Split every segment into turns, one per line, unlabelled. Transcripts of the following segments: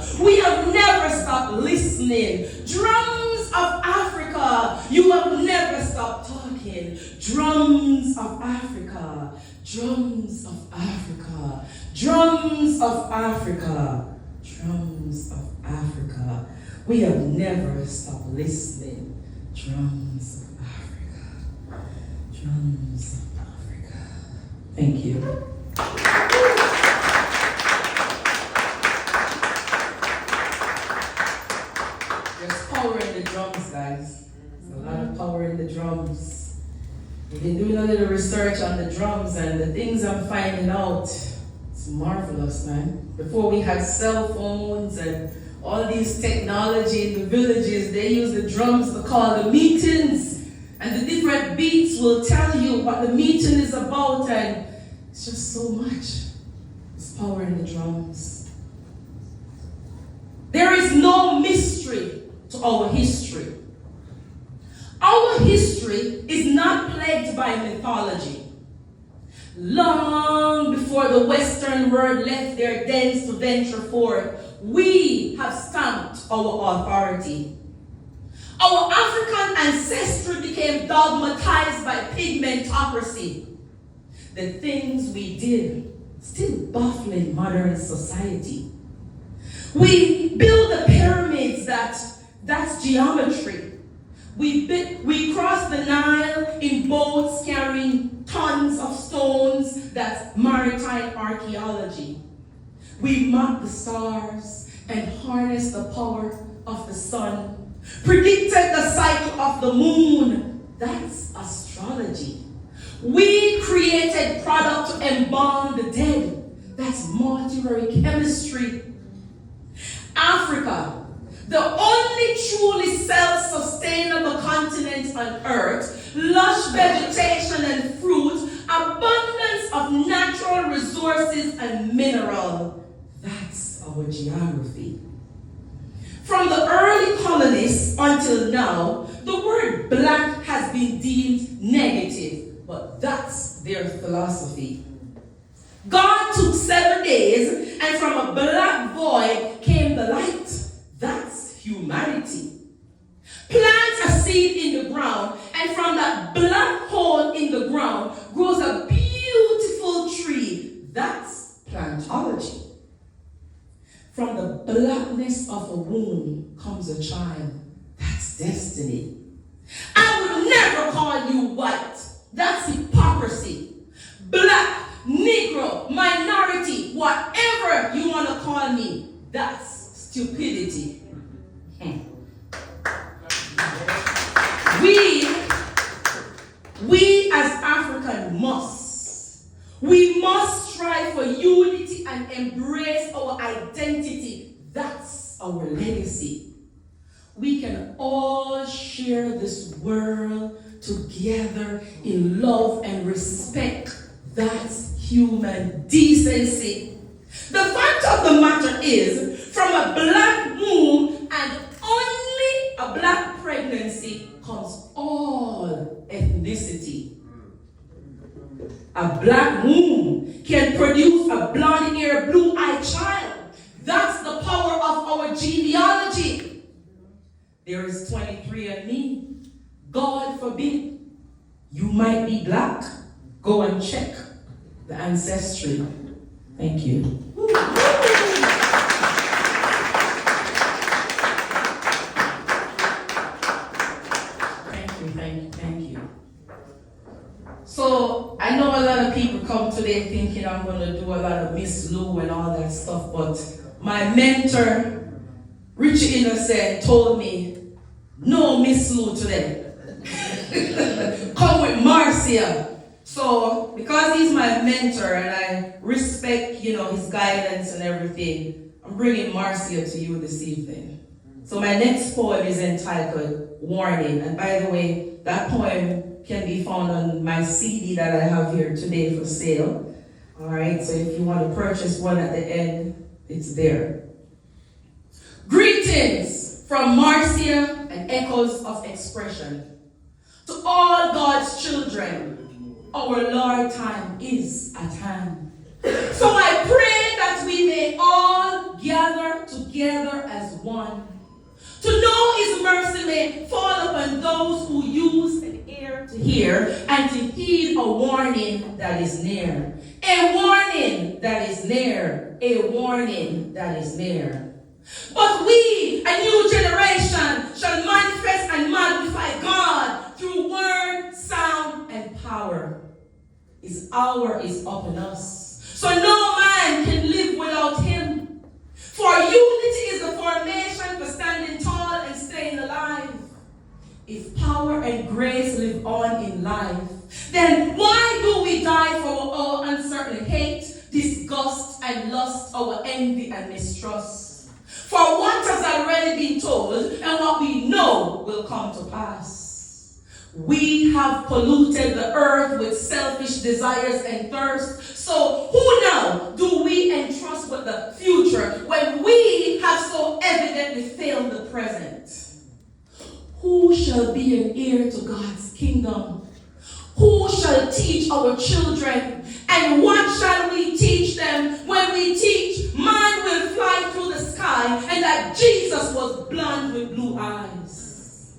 Africa. We have never stopped listening. Drums of Africa, you have never stopped talking. Drums of Africa, drums of Africa, drums of Africa, drums of Africa. We have never stopped listening. Drums of Africa, drums of Africa. Thank you. There's power in the drums, guys. There's a lot of power in the drums. We've been doing a little research on the drums, and the things I'm finding out, it's marvelous, man. Before we had cell phones and all these technology in the villages, they use the drums to call the meetings, and the different beats will tell you what the meeting is about, and it's just so much. There's power in the drums. There is no mystery to our history. Our history is not plagued by mythology. Long before the Western world left their dens to venture forth, we have stamped our authority. Our African ancestry became dogmatized by pigmentocracy. The things we did still baffling modern society. We build the pyramids, that's geometry. We cross the Nile in boats carrying tons of stones, that's maritime archaeology. We map the stars and harness the power of the sun. Predicted the cycle of the moon, that's astrology. We created product to embalm the dead, that's mortuary chemistry. Africa, the only truly self-sustainable continent on earth, lush vegetation and fruit, abundance of natural resources and mineral. That's our geography. From the early colonists until now, the word black has been deemed negative, but that's their philosophy. God took 7 days, and from a black void came the light. That's humanity. Plant a seed in the ground, and from that black hole in the ground grows a beautiful tree. That's plantology. From the blackness of a womb comes a child. That's destiny. I would never call you white. That's hypocrisy. Black, Negro, minority, whatever you want to call me, that's stupidity. We as African we must strive for unity and embrace our identity. That's our legacy. We can all share this world together in love and respect. That's human decency. The fact of the matter is, from a black womb and only a black pregnancy comes all ethnicity. A black womb can produce a blonde-haired, blue-eyed child. That's the power of our genealogy. There is 23andMe. God forbid you might be black. Go and check the ancestry. Thank you. Thank you. So I know a lot of people come today thinking I'm going to do a lot of Miss Lou and all that stuff, but my mentor, RICHIE Innocent, told me, no Miss Lou today. Come with Marcia. So, because he's my mentor and I respect, his guidance and everything, I'm bringing Marcia to you this evening. So my next poem is entitled Warning. And by the way, that poem can be found on my CD that I have here today for sale. All right, so if you want to purchase one at the end, it's there. Greetings from Marcia and Echoes of Expression. To all God's children, our Lord time is at hand. So I pray that we may all gather together may fall upon those who use an ear to hear and to heed a warning that is near. A warning that is near. A warning that is near. But we, a new generation, shall manifest and magnify God through word, sound, and power. His hour is upon us, so no man can live without him. For unity is the formation for standing tall and staying alive. If power and grace live on in life, then why do we die for our uncertain hate, disgust, and lust, our envy and mistrust? For what has already been told and what we know will come to pass. We have polluted the earth with selfish desires and thirst. So who now do we entrust with the future when we have so evidently failed the present? Who shall be an heir to God's kingdom? Who shall teach our children? And what shall we teach them? When we teach, man will fly through the sky, and that Jesus was blonde with blue eyes.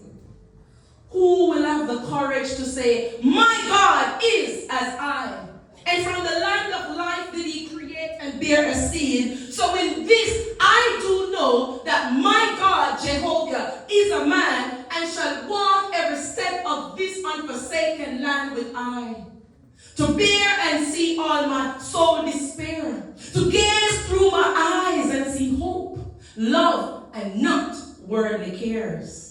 Who will have the courage to say, my God is as I? And from the land of life did he create and bear a seed. So in this I do know that my God, Jehovah, is a man and shall walk every step of this unforsaken land with eye. To bear and see all my soul despair. To gaze through my eyes and see hope, love, and not worldly cares.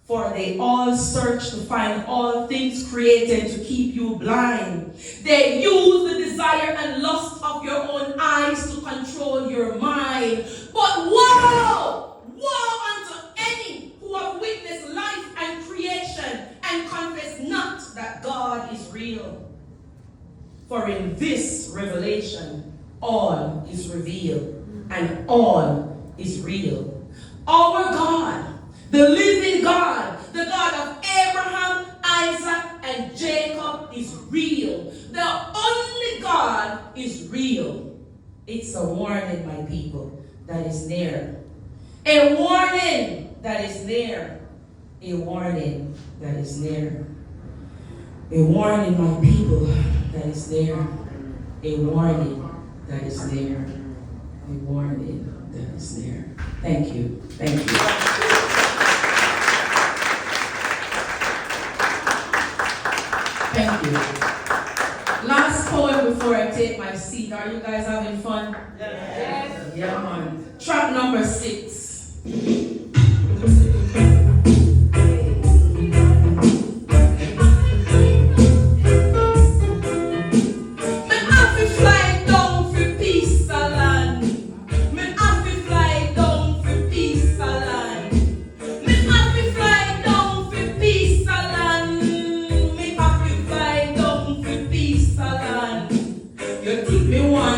For they all search to find all things created to keep you blind. They use the desire and lust of your own eyes to control your mind. But woe! Woe unto any who have witnessed life and creation and confess not that God is real. For in this revelation, all is revealed and all is real. Our God, the living God, the God of Abraham, Isaac, and Jacob is real. The only God is real. It's a warning, my people, that is near. A warning that is near. A warning that is near. A warning, my people, that is near. A warning that is near. A warning that is near. Thank you. Thank you. Thank you. Last poem before I take my seat. Are you guys having fun? Yes. Yeah, man. Track number 6.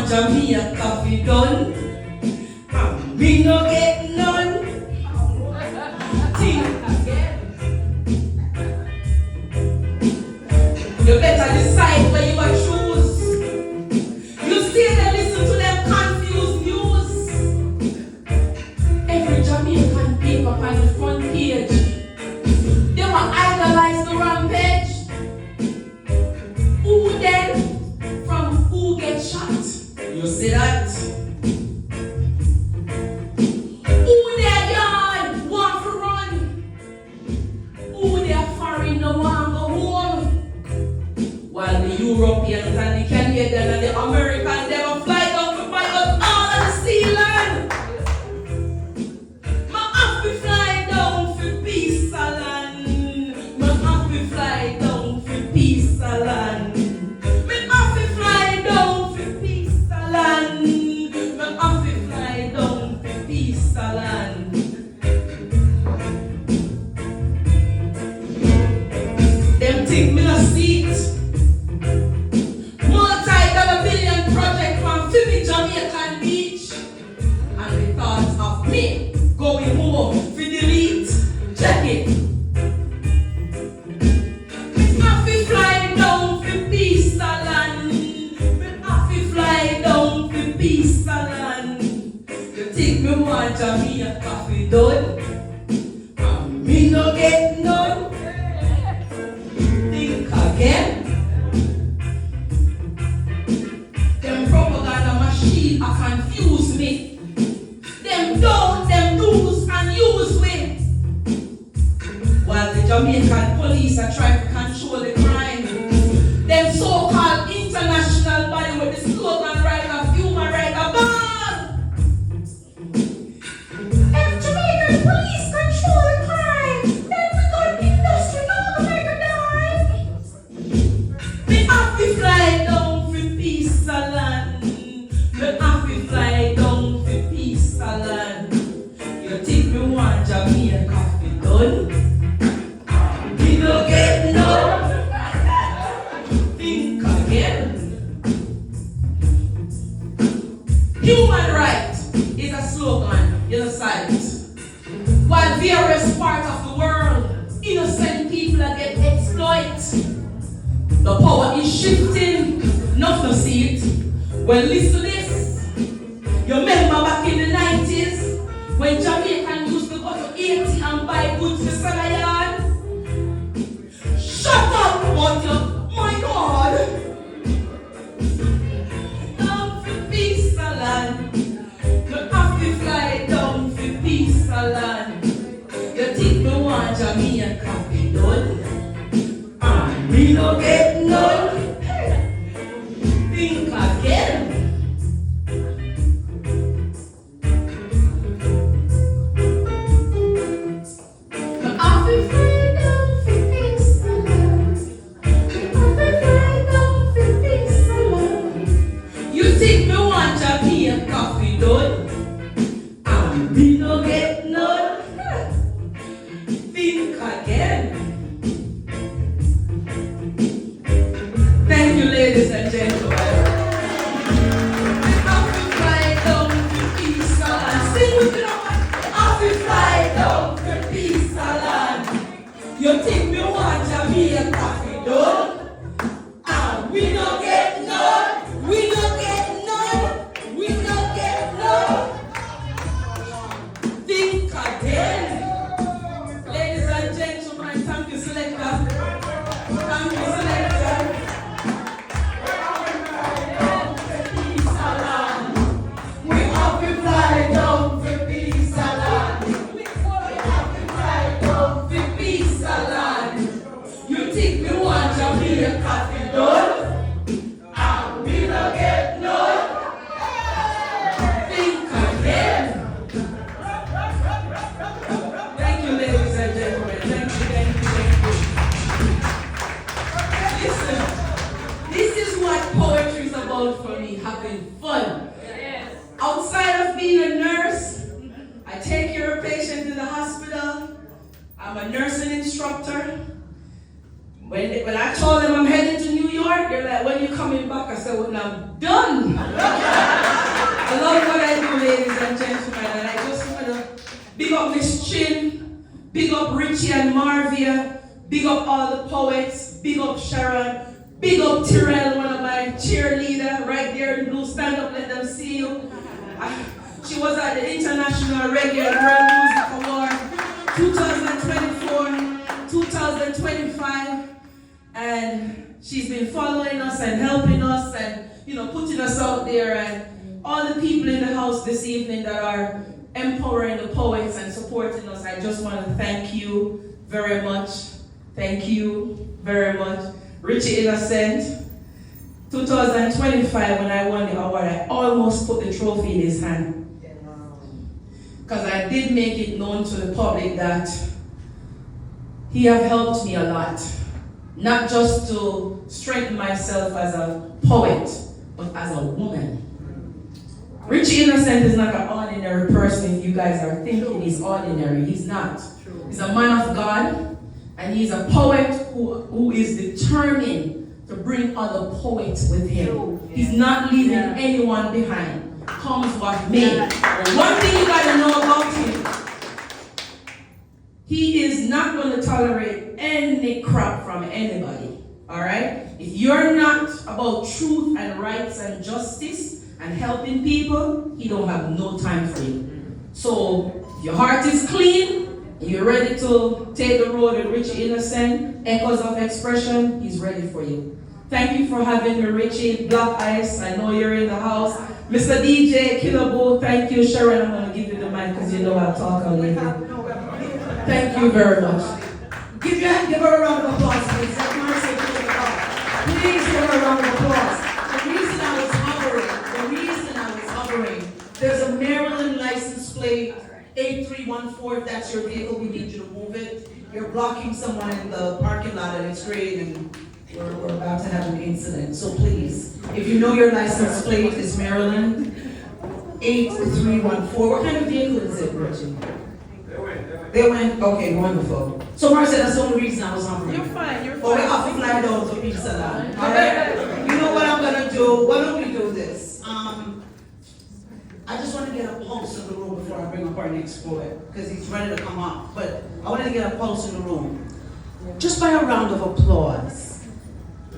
Jamaica coffee done, and we no get none. Think again. You better decide where you are choose. You stay there, listen to them confused news. Every Jamaican paper on the front page, they will idolize the rampage. Who then? From who gets shot? You see that? Who their yard want to run? Who their foreign no want go home? While the Europeans and the Canadians and the Americans, they will fly down to buy us all of the sea land. My happy fly down for peace land. My happy fly down for peace land. Them think me no seat. Multi-dollar billion project from Philly, Jamaican Beach. And the thought of me going home for delete. Check it. Me happy fly down for peace land. Me happy fly down for peace land. You think me want Jamaica coffee done? And me no get shield a confuse me. Them don't, them do's and use me. While the Jamaican police are trying to control the crime, them so-called international body with the slogan right of human right above. If Jamaican police control the crime, then we got industry now America die. Me have to fly down for peace land. Me have to fly down for peace land. You think me want Jamaica coffee done? We don't get no. Think again. Human rights is a slogan in a sight. While various parts of the world, innocent people are getting exploited. The power is shifting. Not to see it. Well, listen to this. You remember back in the 90s when Jamaican used to go to 80 and buy goods for Salayard? Shut up, but my God! Down for peace land. You have to fly down for peace land. You think me want Jamaican coffee done? And me no get none. Think again. Coffee done, and we no get none. Think again. Thank you, ladies and gentlemen. Happy fly down for peace land. Sing with me now. Happy fly down for peace land. You think me want Jamaica coffee done, and we no get none. We no get none. We don't get no. Think again. Ladies and gentlemen, thank you, selector. Thank you, selector. Peace land. We have to fly down for peace land. We have to fly down for peace land. You think we want Jamaica coffee done? And we don't get none. Thank you, ladies and gentlemen. Thank you. Listen, this is what poetry is about for me, having fun. Yes. Outside of being a nurse, I take care of patients in the hospital. I'm a nursing instructor. When I told them I'm heading to New York, they're like, when you coming back? I said, when I'm done. I love what I do, ladies and gentlemen, and I just want to big up Miss Chin, big up Richie and Marvia, big up all the poets, big up Sharon, big up Tyrell, one of my cheerleader right there in blue. Stand up, let them see you. She was at the International Reggae and World Music Award 2024, 2025, and she's been following us and helping us and putting us out there, and all the people in the house this evening that are empowering the poets and supporting us, I just want to thank you very much. Thank you very much. Richie Innocent, 2025 when I won the award, I almost put the trophy in his hand. Because I did make it known to the public that he have helped me a lot. Not just to strengthen myself as a poet, but as a woman. Richie Innocent is not an ordinary person. If you guys are thinking he's ordinary, he's not. He's a man of God, and he's a poet who is determined to bring other poets with him. He's not leaving anyone behind. Comes what may. But one thing you gotta know about him, he is not going to tolerate any crap from anybody. Alright? If you're not about truth and rights and justice and helping people, he don't have no time for you. So, if your heart is clean, and you're ready to take the road with Richie Innocent, Echoes of Expression, he's ready for you. Thank you for having me, Richie. Black Ice, I know you're in the house. Mr. DJ, Killabo, thank you. Sharon, I'm going to give you the mic because you know I'll talk all evening. Thank you very much.
Give her a round of applause, please. Let Marcia do the applause. Please give her a round of applause.
The reason I was hovering, there's a Maryland license plate, 8314. If that's your vehicle, we need you to move it. You're blocking someone in the parking lot and it's great, and we're about to have an incident. So please, if you know your license plate is Maryland, 8314. What kind of vehicle is it, Richie? They went, okay, wonderful. So Marcia, that's the only reason I was hungry.
You're fine.
Oh, we're off the fly down to pizza land. All right. You know what I'm gonna do? Why don't we do this? I just want to get a pulse in the room before I bring up our next poet, because he's ready to come up. But I wanted to get a pulse in the room, just by a round of applause.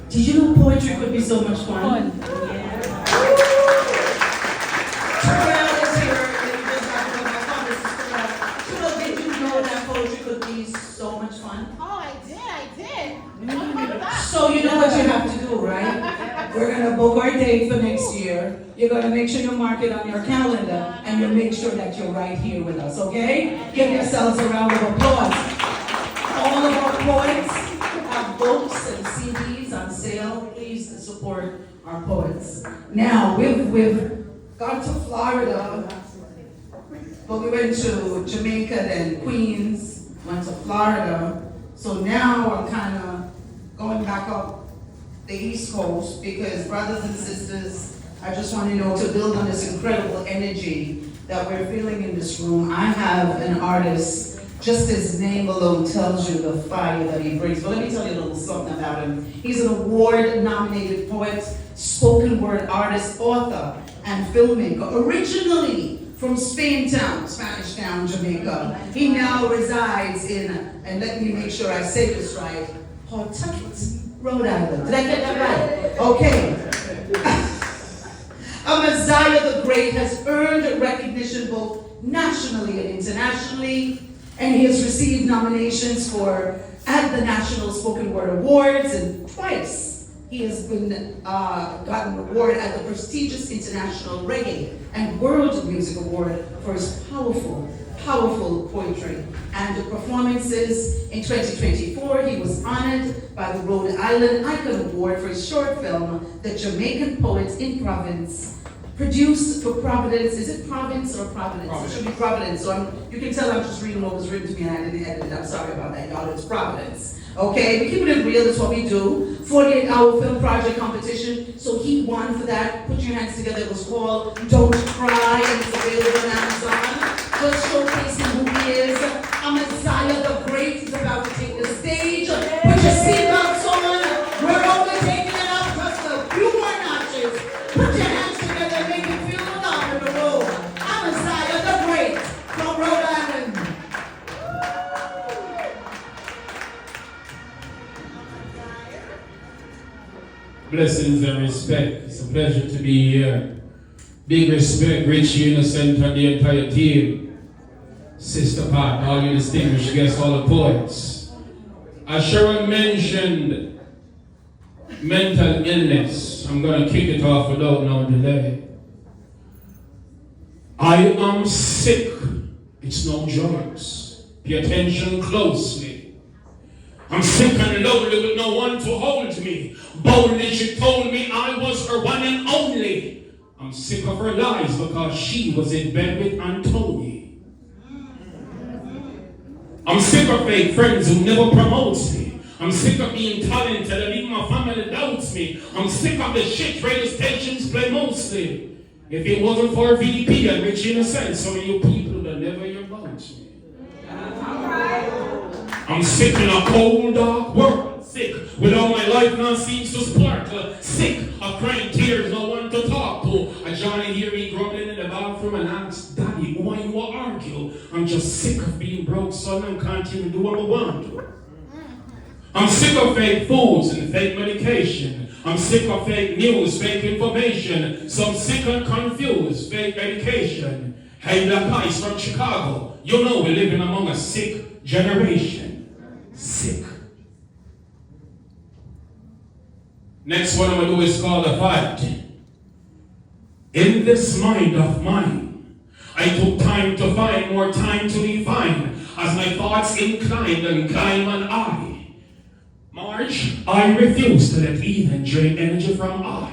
Did you know poetry could be so much fun? Yeah. Terrell is here. Did you know that poetry could be so much fun?
Oh, I did. What about that?
So you know what you have to do, right? We're gonna book our date for next year. You're gonna make sure you mark it on your calendar, and you make sure that you're right here with us, okay? Give yourselves a round of applause. All of our poets have books and CDs on sale. Please support our poets. Now, we've gone to Florida, but we went to Jamaica, then Queens, went to Florida. So now I'm kind of going back up the East Coast, because brothers and sisters, I just want to know, to build on this incredible energy that we're feeling in this room, I have an artist, just his name alone tells you the fire that he brings. But let me tell you a little something about him. He's an award-nominated poet, spoken word artist, author, and filmmaker, originally from Spanish Town, Jamaica. He now resides in, and let me make sure I say this right, Pawtucket, Rhode Island. Did I get that right? Okay. Messiah the Great has earned recognition both nationally and internationally, and he has received nominations at the National Spoken Word Awards, and twice he has been gotten an award at the prestigious International Reggae and World Music Award for his powerful poetry and performances. In 2024, he was honored by the Rhode Island Icon Award for his short film, The Jamaican Poet in Province, produced for Providence. Is it Province or Providence? Providence. It should be Providence. So you can tell I'm just reading what was written to me and I didn't edit it. I'm sorry about that, y'all. It's Providence. Okay, we keep it real, that's what we do. 48-hour film project competition. So he won for that. Put your hands together. It was called Don't Cry, and it's available on Amazon. Just showcasing who he is. Messiah the Great is about to take the stage. Put your seatbelts on. We're only taking it up just a few more notches. Put your hands together and make it feel the love in the room. Messiah the Great from Rhode Island.
Blessings and respect. It's a pleasure to be here. Big respect, Richie Innocent and the entire team. Sister Pat, all you distinguished guests, all the poets. As Sharon mentioned, mental illness. I'm going to kick it off without no delay. I am sick. It's no jokes. Pay attention closely. I'm sick and lonely with no one to hold me. Boldly she told me I was her one and only. I'm sick of her lies because she was in bed with Anthony. I'm sick of fake friends who never promotes me. I'm sick of being talented and even my family doubts me. I'm sick of the shit radio stations play mostly. If it wasn't for VDP and Richie Innocent, some of you people would never hear about me. I'm sick in a cold, dark world. Sick with all my life now seems to sparkle. Sick of crying tears, no one to talk to. A Johnny hear me grumbling in the bathroom and asks, Daddy, why you argue? I'm just sick of being broke, son, and can't even do what I want to. I'm sick of fake foods and fake medication. I'm sick of fake news, fake information. So I'm sick and confused, fake education. Hey, Black Ice from Chicago. You know we're living among a sick generation. Sick. Next one I'm going to do is called a fight. In this mind of mine, I took time to find, more time to define, as my thoughts inclined and climb an eye. March, I refuse to let even drain energy from I.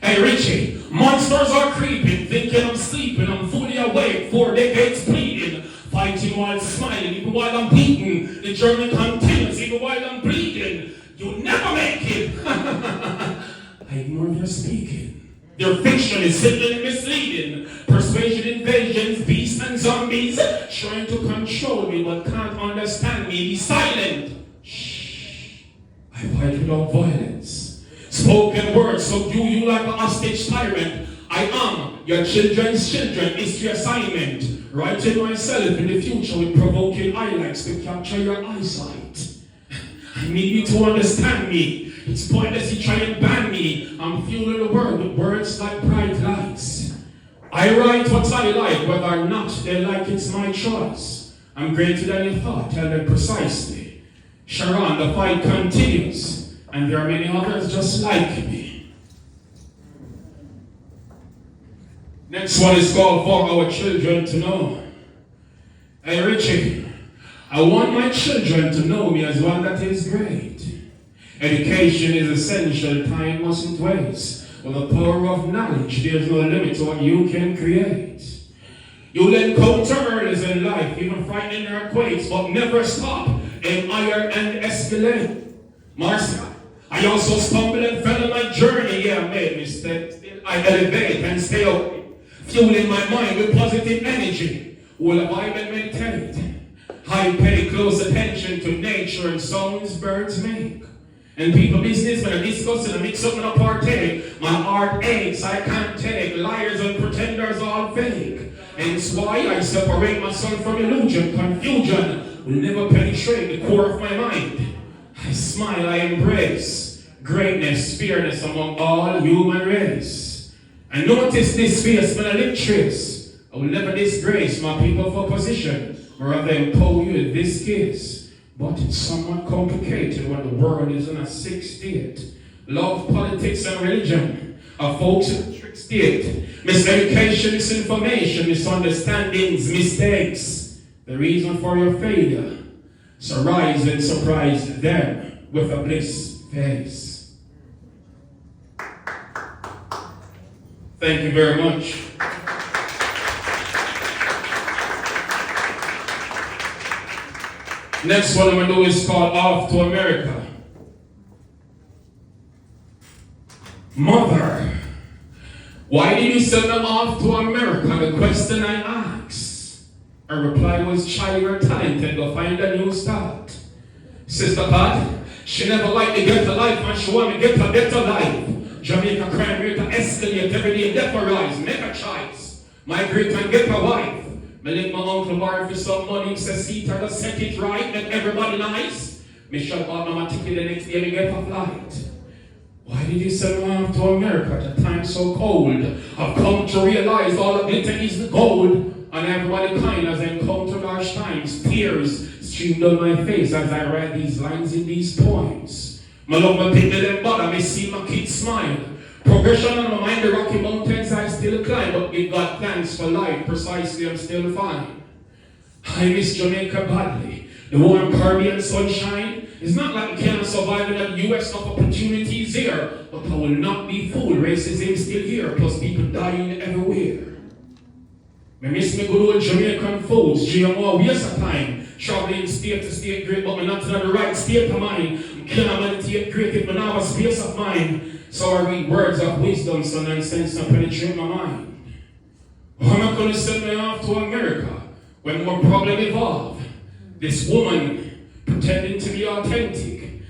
Hey Richie, monsters are creeping, thinking I'm sleeping, I'm fully awake, 4 decades bleeding, fighting while smiling, even while I'm beaten, the journey continues, even while I'm bleeding, you'll never make it. I ignore their speaking. Their fiction is simply misleading, persuasion, invasions, beasts and zombies, trying to control me but can't understand me, be silent. Shh, I fight without violence. Spoken words subdue you like a hostage tyrant. I am your children's children, it's your assignment. Writing myself in the future with provoking highlights to capture your eyesight. I need you to understand me. It's pointless you try and ban me. I'm fueling the world with words like bright lights. I write what I like, whether or not they like it's my choice. I'm greater than you thought, tell them precisely. Sharon, the fight continues. And there are many others just like me. Next one is called For Our Children to Know. Hey Richie, I want my children to know me as one that is great. Education is essential, time mustn't waste. With the power of knowledge, there's no limit to what you can create. You'll encounter hurdles in life, even frightening earthquakes, but never stop, aim higher and escalate. Marcia, I also stumbled and fell on my journey. Yeah, I made mistakes. I elevate and stay away, fueling my mind with positive energy. Will abide and meditate. I pay close attention to nature and sounds birds make. And people business, when I discuss and I mix up and I partake, my heart aches, I can't take. Liars and pretenders all fake. Hence why I separate myself from illusion. Confusion will never penetrate the core of my mind. I smile, I embrace greatness, fairness among all human race. And notice this face when I live trace. I will never disgrace my people for position, or rather empower you in this case. But it's somewhat complicated when the world is in a sick state. Love, politics, and religion are folks in a trick state. Miseducation, misinformation, misunderstandings, mistakes. The reason for your failure. So rise and surprise them with a bliss face. Thank you very much. Next one I'm going to do is called Off to America. Mother, why did you send them off to America? The question I asked. Her reply was, child, you're talented, go find a new start. Sister Pat, she never liked to get a life, and she want to get a better life. Jamaica crime rate to escalate every day, death rise, make a choice. Migrate and get a wife. Me let my uncle borrow for some money, say see her to set it right, make everybody nice. Me shut out my ticket the next day, me get a flight. Why did you send me off to America at a time so cold? I've come to realize all the glitter is the gold. And everybody kind as I encountered harsh times. Tears streamed down my face as I read these lines in these poems. My love, my people, them bother, me see my kids smile. Progression on my mind, the rocky mountains I still climb, but give God thanks for life, precisely I'm still fine. I miss Jamaica badly. The warm Caribbean sunshine is not like we can't survive in the US of opportunities here, but I will not be fooled, racism still here, plus people dying everywhere. I miss me good old Jamaican folks, GMO, waste of time, traveling state to state great, but I'm not in the right state of mind. I can't meditate great if I have a space of mind. So I read words of wisdom, so nonsense don't penetrate my mind. I'm not going to send me off to America when more problem evolve. This woman pretending to be authentic.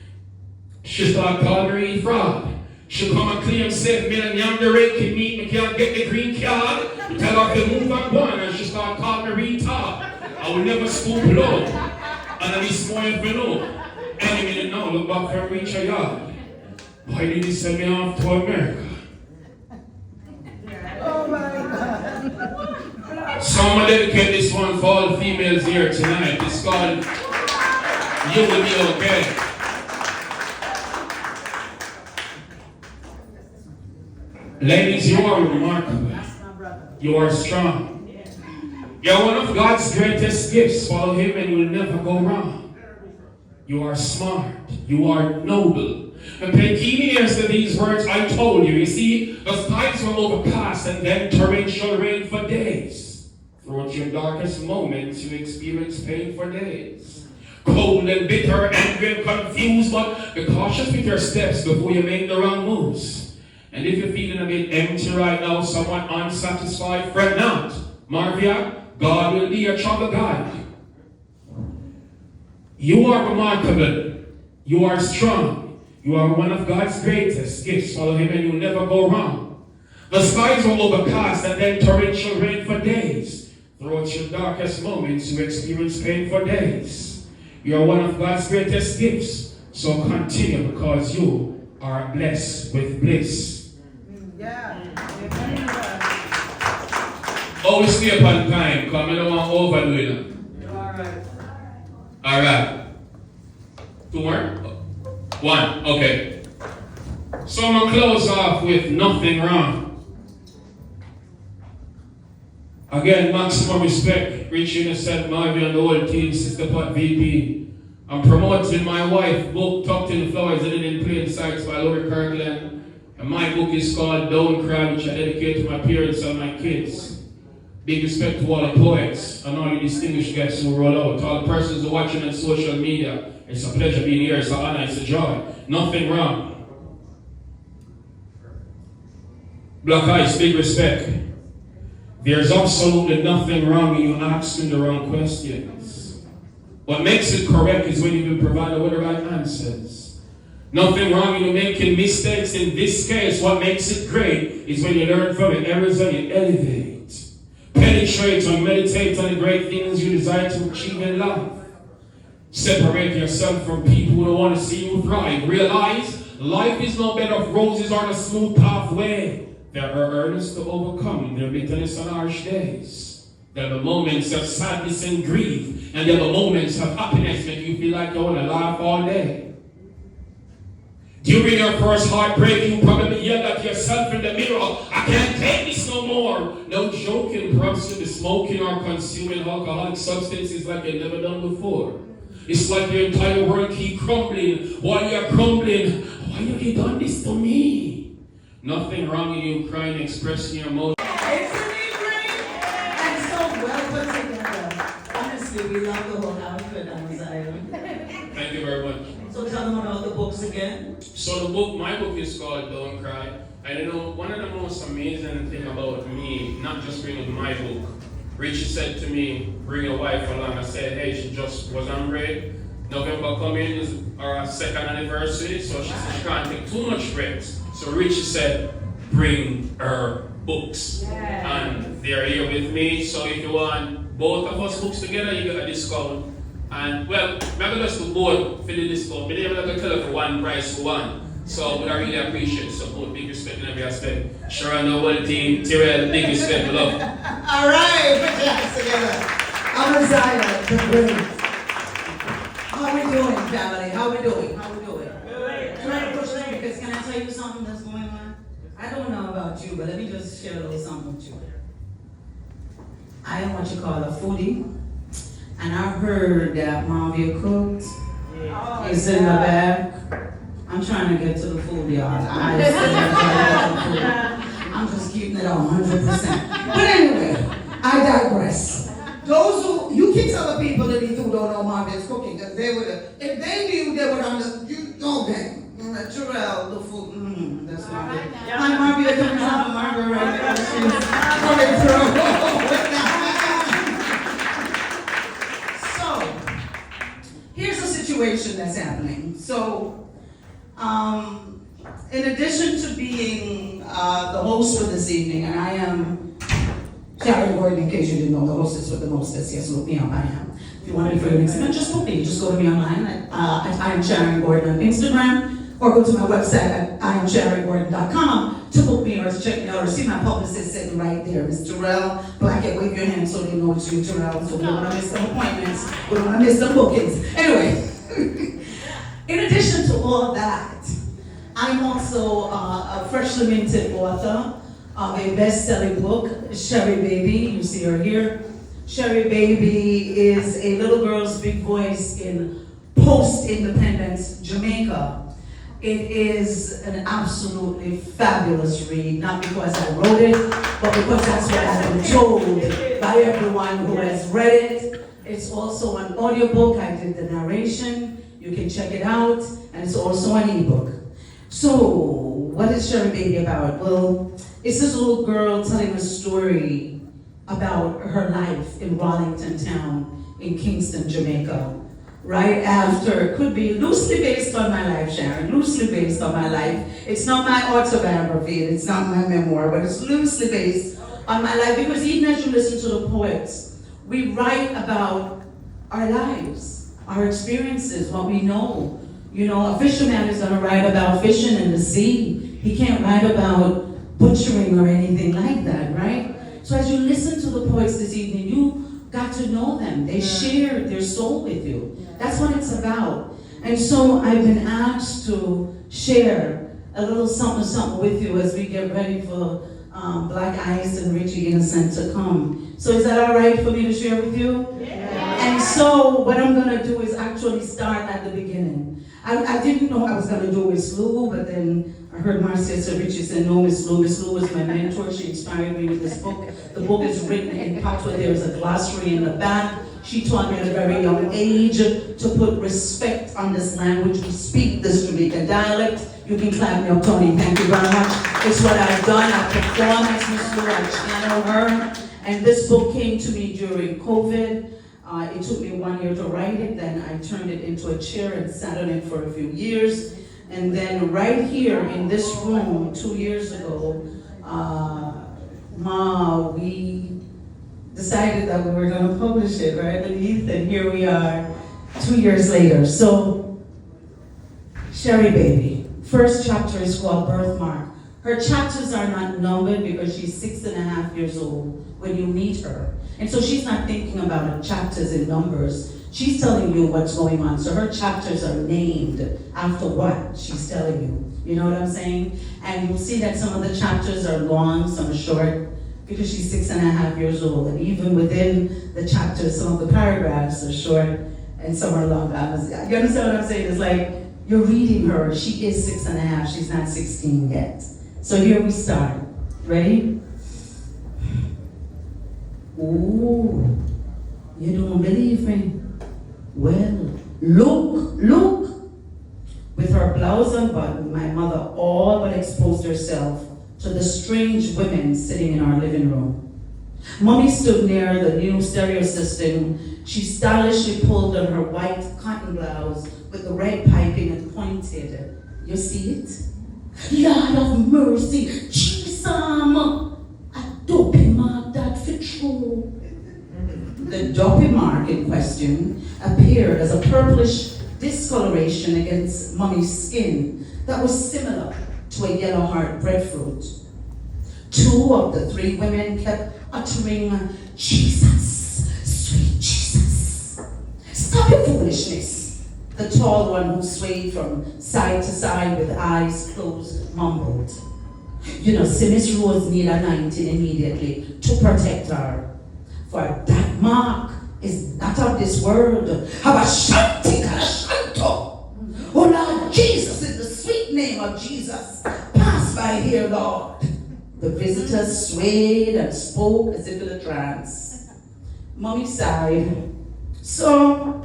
She start calling me fraud. She come and claim 7 million yam the rake can meet me can't get the green card. Tell her to move and go on, and she start calling me retard. I will never scoop low. And I be small if you know. Any minute now, look back and reach a yard. Why did he send me off to America?
Oh my God.
So I'm going to dedicate this one for all the females here tonight. It's called You Will Be Okay. Ladies, you are remarkable. You are strong. You're one of God's greatest gifts. Follow him and you'll never go wrong. You are smart. You are noble. And pay keen ears to these words I told you. You see, the skies will overcast and then torrential rain for days. Throughout your darkest moments, you experience pain for days. Cold and bitter, angry and confused, but be cautious with your steps before you make the wrong moves. And if you're feeling a bit empty right now, somewhat unsatisfied, fret not. Marcia, God will be your trouble guide. You are remarkable. You are strong. You are one of God's greatest gifts. Follow him and you'll never go wrong. The skies will overcast and then torrential rain for days. Throughout your darkest moments, you experience pain for days. You are one of God's greatest gifts. So continue because you are blessed with bliss.
Yeah.
Always stay upon time, because I don't want to overdo it.
Alright.
Alright. 2 more? 1. Okay. So I'm going to close off with nothing wrong. Again, maximum respect. Richie Innocent, Marvin, and the whole team, Sister Pot VP. I'm promoting my wife book, Tucked in the Flowers, Hidden in Plain Sights by Laurie Kirkland. And my book is called Don't Cry, which I dedicate to my parents and my kids. Big respect to all the poets and all the distinguished guests who roll out. To all the persons who are watching on social media. It's a pleasure being here. It's an honor. It's a joy. Nothing wrong. Black Ice, big respect. There's absolutely nothing wrong in you asking the wrong questions. What makes it correct is when you've been provided with the right answers. Nothing wrong in you making mistakes. In this case, what makes it great is when you learn from your errors and you elevate. Penetrate and meditate on the great things you desire to achieve in life. Separate yourself from people who don't want to see you thrive. Realize life is no bed of roses or a smooth pathway. There are earnest to overcome their bitterness on harsh days. There are moments of sadness and grief, and there are moments of happiness that you feel like you want to laugh all day. During your first heartbreak, you probably yelled at yourself in the mirror, I can't take this no more. No joking, perhaps you'll be smoking or consuming alcoholic substances like you've never done before. It's like your entire world keep crumbling. While you're crumbling, why have you done this to me? Nothing wrong in you crying, expressing your emotions.
It's an evening and so well put together. Honestly, we love the whole outfit on this island.
Thank you very much.
So tell them about the books again.
So my book is called Don't Cry. And you know, one of the most amazing things about me, not just bringing my book, Richie said to me, bring your wife along. I said, hey, she just was married. November coming is our second anniversary, so she said she can't take too much breaks. So Richie said, bring her books. Yeah. And they're here with me, so if you want both of us books together, you get a discount. And well, maybe just do both for the discount. But they're going to tell you for one price for one. So we really appreciate support, big respect in every aspect. Sharon, the whole team, Tyrell, big respect, love.
All right, put your hands together. I'm excited. The brilliant. How we doing, family? How we doing? How we doing? Can I push them? Because can I tell you something that's going on? I don't know about you, but let me just share a little something with you. I am what you call a foodie. And I heard that Marcia cooked. It's in the back. I'm trying to get to the food, y'all. I'm just keeping it 100%. But anyway, I digress. Those who, you can tell the people that these who don't know Marcia's cooking, because they would, if they knew, they would understand. Okay. Tyrell, the food, that's not good. Hi, Marcia, coming out of Margaret right there. She's coming through. Here's a situation that's happening. So, in addition to being the host for this evening, and I am Sharon Gordon, in case you didn't know, the hostess with the mostest. Yes, look me up, I am. If you want to be for your next event, just book me. Just go to me online at I am Sharon Gordon on Instagram, or go to my website at IamSharonGordon.com to book me or to check me out or see my publicist sitting right there. It's Tyrell Blaq. Wave your hand so they know it's you, Tyrell. So we don't want to miss some appointments. We don't want to miss some bookings. Anyway, in addition to all of that, I'm also a freshly minted author of a best-selling book, Sherry Baby. You see her here. Sherry Baby is a little girl's big voice in post-independence Jamaica. It is an absolutely fabulous read, not because I wrote it, but because that's what I've been told by everyone who has read it. It's also an audiobook. I did the narration. You can check it out, and it's also an ebook. So, what is Sherry Baby about? Well, it's this little girl telling a story about her life in Wallington Town in Kingston, Jamaica. Right after, it could be loosely based on my life, Sharon, loosely based on my life. It's not my autobiography, it's not my memoir, but it's loosely based on my life, because even as you listen to the poets, we write about our lives, our experiences, what we know. You know, a fisherman is gonna write about fishing in the sea. He can't write about butchering or anything like that, right? So as you listen to the poets this evening, you got to know them. They shared their soul with you. That's what it's about. And so I've been asked to share a little something with you as we get ready for Blaq Ice and Richie Innocent to come. So is that all right for me to share with you? Yeah. And so what I'm gonna do is actually start at the beginning. I didn't know I was gonna do Miss Lou, but then I heard Marcia say, Richie said, no, Miss Lou. Miss Lou was my mentor. She inspired me with this book. The book is written in patois. There is a glossary in the back. She taught me at a very young age to put respect on this language. We speak this Jamaican dialect. You can clap me up, Tony. Thank you very much. It's what I've done. I perform as Miss Lou. I channel her. And this book came to me during COVID. It took me 1 year to write it. Then I turned it into a chair and sat on it for a few years. And then right here in this room 2 years ago, we decided that we were going to publish it, right, Denise? And here we are 2 years later. So, Sherry Baby. First chapter is called Birthmark. Her chapters are not numbered because she's 6.5 years old when you meet her. And so she's not thinking about her chapters in numbers. She's telling you what's going on. So her chapters are named after what she's telling you. You know what I'm saying? And you'll see that some of the chapters are long, some are short, because she's 6.5 years old. And even within the chapters, some of the paragraphs are short and some are long. You understand what I'm saying? It's like you're reading her. She is 6.5. She's not 16 yet. So here we start. Ready? Ooh, you don't believe me? Well, look. With her blouse unbuttoned, my mother all but exposed herself to the strange women sitting in our living room. Mommy stood near the new stereo system. She stylishly pulled on her white cotton blouse with the red piping and pointed. You see it? Lord of mercy, Jesus, a dopey mark that fit true. The dopey mark in question appeared as a purplish discoloration against Mommy's skin that was similar to a yellow heart breadfruit. 2 of the 3 women kept uttering, Jesus, sweet Jesus. Stop your foolishness. The tall one who swayed from side to side with eyes closed mumbled. You know, see, Miss Rose need anointing immediately to protect her. For that mark is not of this world. Habashanti Kalashanto. Oh Lord Jesus, in the sweet name of Jesus, pass by here, Lord. The visitors swayed and spoke as if in a trance. Mommy sighed. So,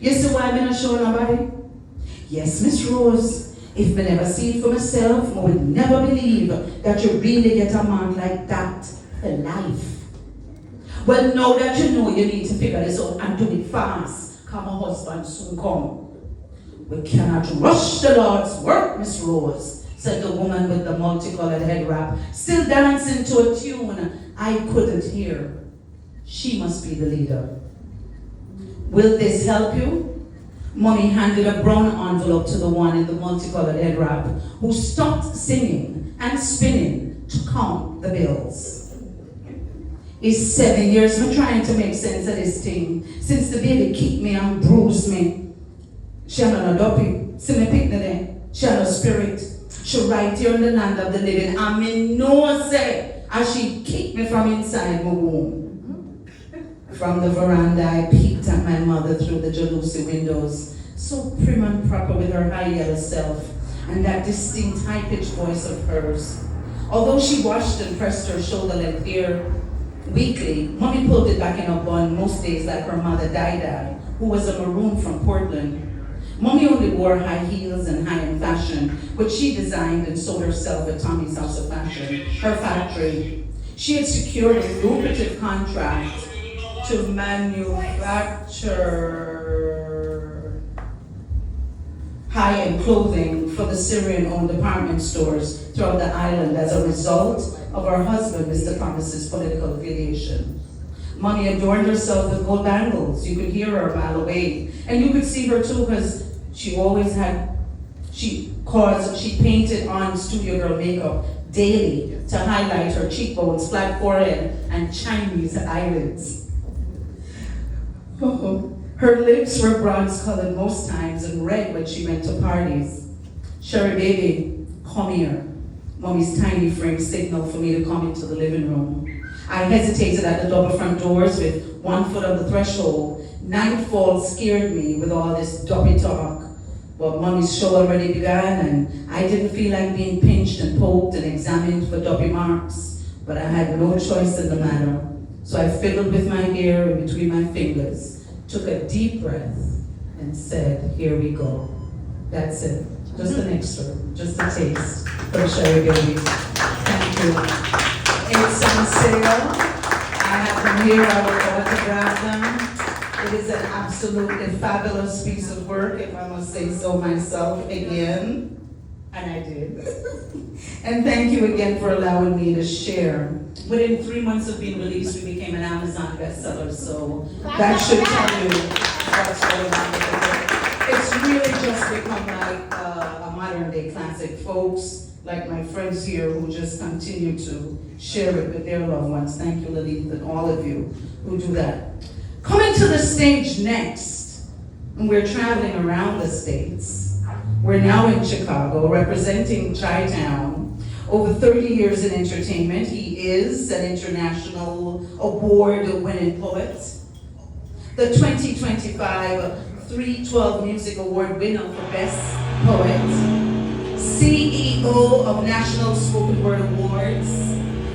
you see why I'm not show nobody? Yes, Miss Rose. If I never see it for myself, I would never believe that you really get a man like that for life. Well, now that you know, you need to figure this out and do it fast. Come, my husband soon come. We cannot rush the Lord's work, Miss Rose, said the woman with the multicolored head wrap, still dancing to a tune I couldn't hear. She must be the leader. Will this help you? Mommy handed a brown envelope to the one in the multicolored head wrap, who stopped singing and spinning to count the bills. It's 7 years me trying to make sense of this thing, since the baby kicked me and bruised me. She had no dopey, see me pick the day. She had no spirit. She right here in the land of the living. And me know say, as she kicked me from inside my womb. From the veranda, I peeked at my mother through the jalousie windows, so prim and proper with her high yellow self and that distinct high-pitched voice of hers. Although she washed and pressed her shoulder-length hair weekly, Mommy pulled it back in a bun most days like her mother Dida, who was a maroon from Portland. Mommy only wore high heels and high-end fashion, which she designed and sold herself at Tommy's House of Fashion, her factory. She had secured a lucrative contract to manufacture high-end clothing for the Syrian-owned department stores throughout the island as a result of her husband, Mr. Thomas's political affiliation. Mommy adorned herself with gold bangles. You could hear her a mile away. And you could see her too, because she painted on studio girl makeup daily to highlight her cheekbones, flat forehead, and Chinese eyelids. Her lips were bronze colored most times and red when she went to parties. Sherry baby, come here. Mommy's tiny frame signaled for me to come into the living room. I hesitated at the double front doors with one foot on the threshold. Nightfall scared me with all this dopey talk. But Mommy's show already began and I didn't feel like being pinched and poked and examined for dopey marks. But I had no choice in the matter. So I fiddled with my hair in between my fingers, took a deep breath, and said, here we go. That's it. Just an extra, just a taste for Sherry Baby. Thank you. It's on sale. I have them here. I will autograph them. It is an absolutely fabulous piece of work, if I must say so myself again. And I did. And thank you again for allowing me to share. Within 3 months of being released, we became an Amazon bestseller, so that should tell you what's going on with the book. It's really just become like a modern day classic. Folks, like my friends here who just continue to share it with their loved ones. Thank you, Lilith, and all of you who do that. Coming to the stage next, and we're traveling around the States. We're now in Chicago, representing Chi-Town. Over 30 years in entertainment, he is an international award-winning poet. The 2025 312 Music Award winner for Best Poet. CEO of National Spoken Word Awards.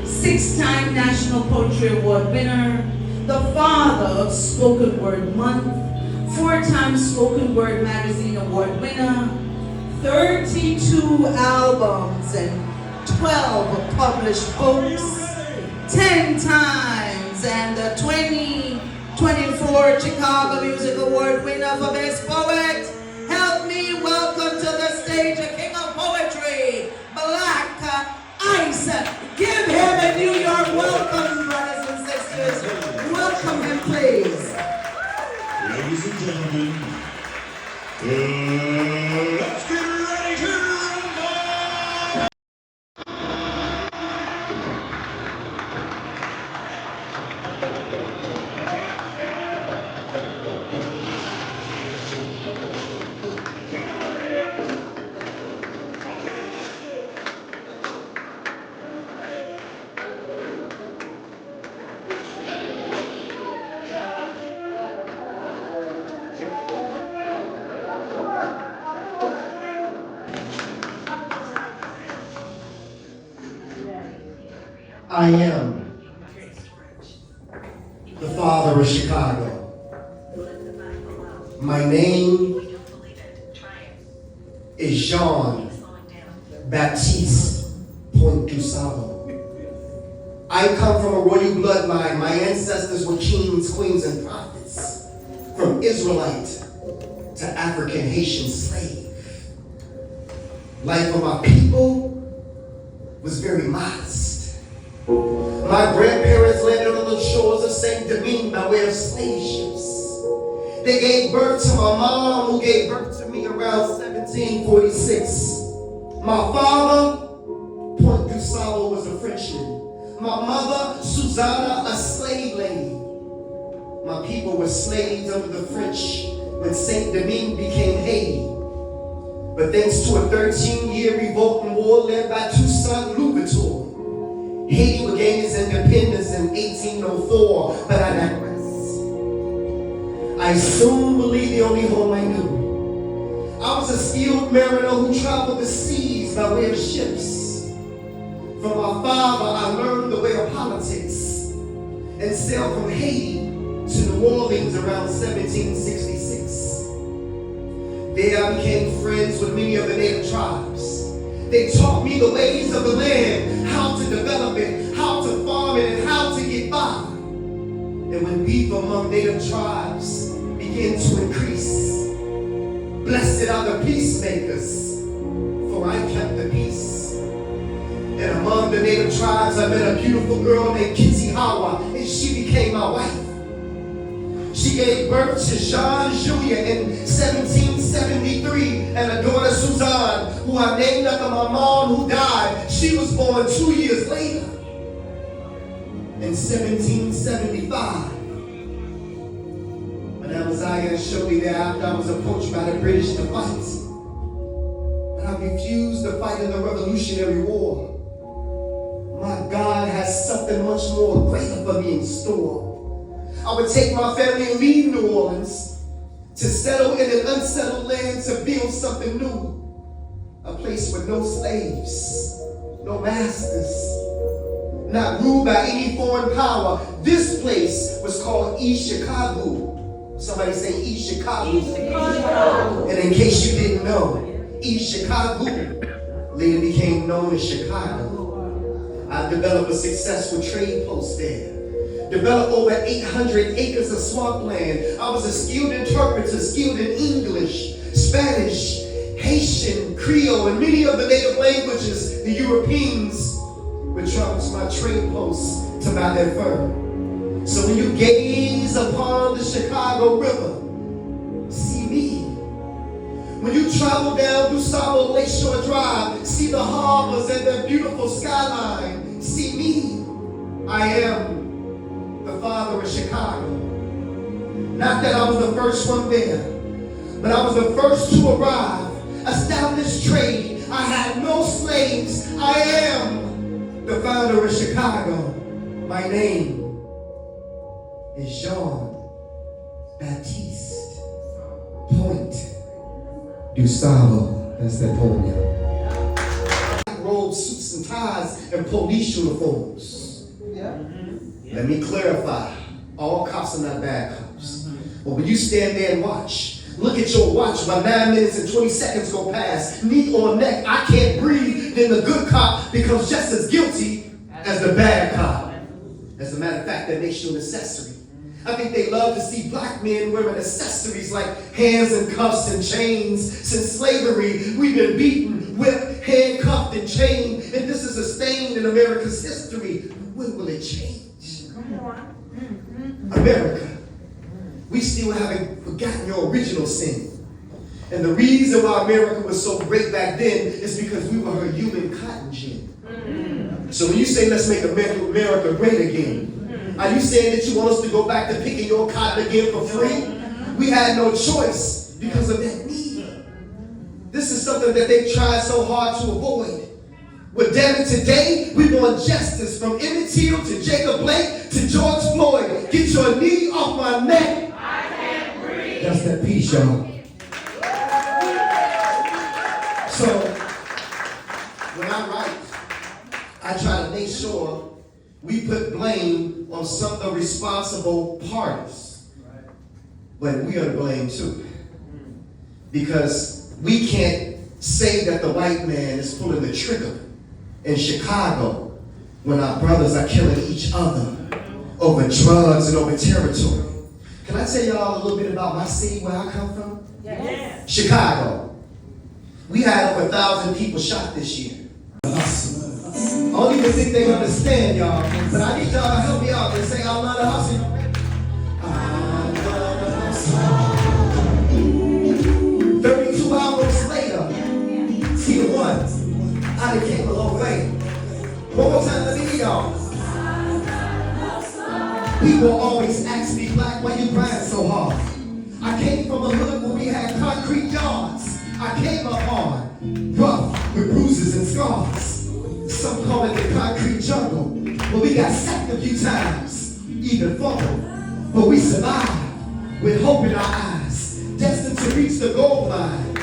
6-time National Poetry Award winner. The father of Spoken Word Month. 4-time Spoken Word Magazine Award winner. 32 albums and 12 published books, 10 times, and the 2024 Chicago Music Award winner for Best Poet. Help me welcome to the stage a king of poetry, Blaq Ice. Give him a New York welcome, brothers and sisters. Welcome him, please.
Ladies and gentlemen, let's get ready to rumble! I am the father of Chicago. My name is Jean Baptiste Point du Sable. I come from a royal bloodline. My ancestors were kings, queens, and prophets. From Israelite to African Haitian slave. Life of my people was very modest. My grandparents landed on the shores of St. Domingue by way of slave ships. They gave birth to my mom, who gave birth to me around 1746. My father, Point du Sable, was a Frenchman. My mother, Susanna, a slave lady. My people were slaves under the French when St. Domingue became Haiti. But thanks to a 13-year revolting war led by Toussaint Louverture, Haiti regained its independence in 1804, but I digress. I soon believed the only home I knew. I was a skilled mariner who traveled the seas by way of ships. From my father, I learned the way of politics and sailed from Haiti to New Orleans around 1766. There I became friends with many of the native tribes. They taught me the ways of the land, how to develop it, how to farm it, and how to get by. And when beef among native tribes began to increase, blessed are the peacemakers, for I kept the peace. And among the native tribes, I met a beautiful girl named Kitty Hawa, and she became my wife. She gave birth to Jean Julia in 1773, and a daughter Suzanne, who I named after my mom who died. She was born 2 years later, in 1775. Madame Zaya shortly thereafter, I was approached by the British to fight. But I refused to fight in the Revolutionary War. My God has something much more greater for me in store. I would take my family and leave New Orleans to settle in an unsettled land to build something new. A place with no slaves, no masters, not ruled by any foreign power. This place was called East Chicago. Somebody say East Chicago.
East Chicago.
And in case you didn't know, East Chicago later became known as Chicago. I developed a successful trade post there. Developed over 800 acres of swampland. I was a skilled interpreter, skilled in English, Spanish, Haitian, Creole, and many of the native languages the Europeans would travel to my trade posts to buy their fur. So when you gaze upon the Chicago River, see me. When you travel down through Sabo Lakeshore Drive, see the harbors and their beautiful skyline, see me. I am the father of Chicago. Not that I was the first one there, but I was the first to arrive, establish trade. I had no slaves. I am the founder of Chicago. My name is Jean-Baptiste Point du Salo. That's that poem, y'all. Robes, suits and ties, and police uniforms.
Yeah.
Let me clarify. All cops are not bad cops. But when you stand there and watch, look at your watch while 9 minutes and 20 seconds go past, knee on neck, I can't breathe, then the good cop becomes just as guilty as the bad cop. As a matter of fact, that makes you an accessory. I think they love to see black men wearing accessories like hands and cuffs and chains. Since slavery, we've been beaten, whipped, handcuffed, and chained. And this is a stain in America's history. When will it change? America, we still haven't forgotten your original sin. And the reason why America was so great back then is because we were her human cotton gin. So when you say let's make America great again, are you saying that you want us to go back to picking your cotton again for free? We had no choice because of that need. This is something that they've tried so hard to avoid. Well, damn it, today we want justice from Emmett Till to Jacob Blake to George Floyd. Get your knee off my neck.
I can't breathe.
That's that piece, y'all. So, when I write, I try to make sure we put blame on some of the responsible parties. But we are to blame too. Because we can't say that the white man is pulling the trigger in Chicago when our brothers are killing each other over drugs and over territory. Can I tell y'all a little bit about my city, where I come from?
Yes.
Chicago. We had over 1,000 people shot this year. I don't even think they understand, y'all. But I need y'all to help me out and say, I love the hustle. I love the hustle. 32 hours later, see the ones. I done came a long way. One more time, let me hear y'all. People always ask me, Blaq, why you grind so hard? I came from a hood where we had concrete yards. I came up hard, rough with bruises and scars. Some call it the concrete jungle, but we got sacked a few times, even fumbled, but we survived with hope in our eyes, destined to reach the goal line.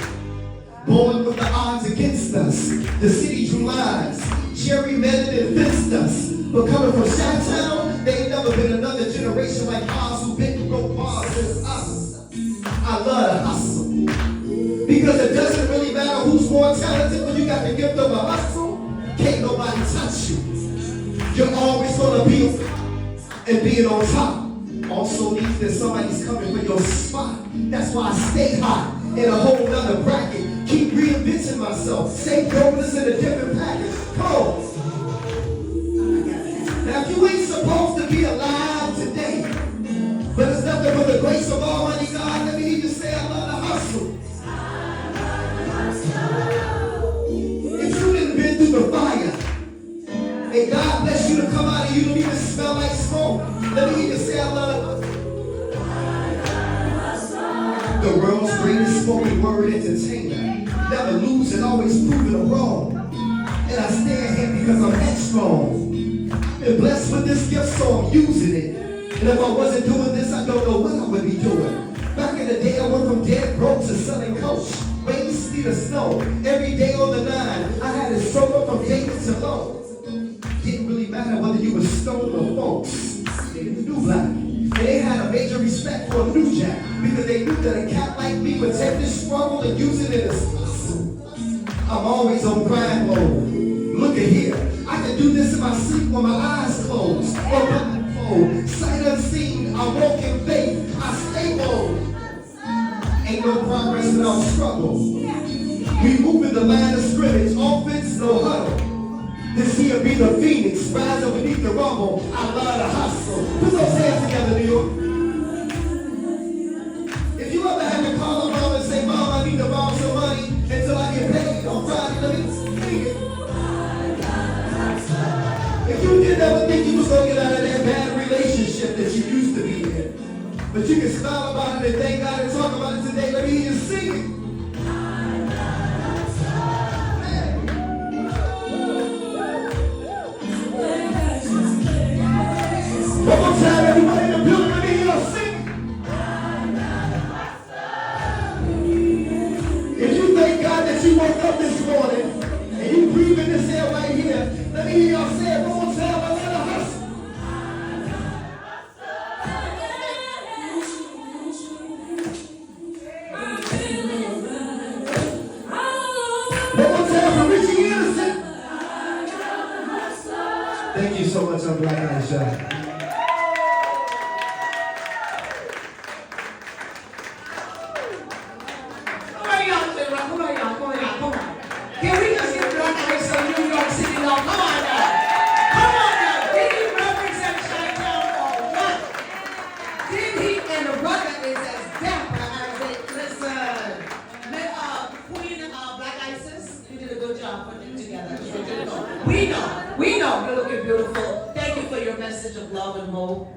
Born with the odds against us, the city drew lines, gerrymandered and fenced us. But coming from Chi-Town, there ain't never been another generation like ours who been broke bars as us. I love to hustle, because it doesn't really matter who's more talented when you got the gift of a hustle. Can't nobody touch you. You're always gonna be and being on top also means that somebody's coming for your spot. That's why I stay hot in a whole nother bracket. Keep reinventing myself. Same dopeness in a different package. Come on. Now if you ain't supposed to be alive today, but it's nothing but the grace of Almighty God, let me hear you say I love to hustle. If you didn't been through the fire, and God bless you to come out and you don't even smell like smoke, let me hear you say I love to hustle. The world's greatest spoken word entertainer, never losing, always proving them wrong. And I stand here because I'm headstrong. Been blessed with this gift, so I'm using it. And if I wasn't doing this, I don't know what I would be doing. Back in the day, I went from dead broke to selling coach, waiting to see the snow. Every day on the line, I had to struggle from Davis to low. Didn't really matter whether you were stoned or folks. They knew Blaq. And they had a major respect for a new jack, because they knew that a cat like me would take this struggle and use it in a hustle. I'm always on grind mode. Look at here. I can do this in my sleep when my eyes closed. Or blindfold. Sight unseen. I walk in faith. I stay bold. Ain't no progress without struggle. We move in the line of scrimmage. Offense, no huddle. This here be the phoenix. Rise up beneath the rumble. I love to hustle. Put those hands together, New York. If you ever had to call a mom and say, Mom, I need to borrow some money until I get paid on Friday, let me sing it. If you did never think you was going to get out of that bad relationship that you used to be in, but you can smile about it and thank God and talk about it today, let me hear you sing it. One more time, everybody in the building, let me hear you sing it. If you thank God that you woke up this morning and you breathing this air right here, let me hear y'all say it one more time. I love to hustle. One more time for Richie Innocent. Thank you so much. I'm Blaq on the show.
We know you're looking beautiful. Thank you for your message of love and hope.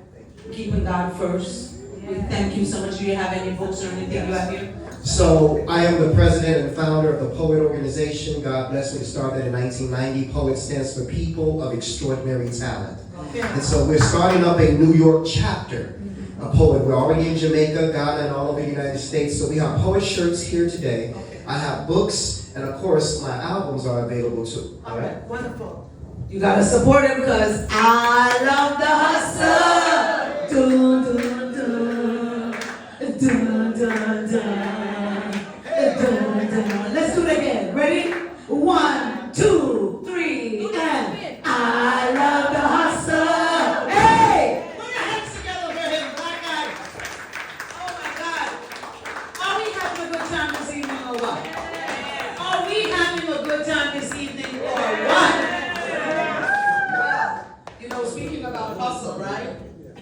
Keeping God first. We thank you so much. Do you have any books or anything you have here?
So I am the president and founder of the Poet Organization. God bless me, started in 1990. Poet stands for People of Extraordinary Talent. And so we're starting up a New York chapter. A poet. We're already in Jamaica, Ghana, and all over the United States. So we have poet shirts here today. I have books, and of course, my albums are available too. All right?
Wonderful. You gotta support him because I love the hustle. Dun, dun, dun. Dun, dun, dun. Dun, dun. Let's do it again. Ready? 1, 2, 3, and I love the hustle. Hey! Put your hands together for him, Blaq guy. Oh my God. Are we having a good time this evening or what? Are we having a good time this evening or what? Speaking about hustle, right?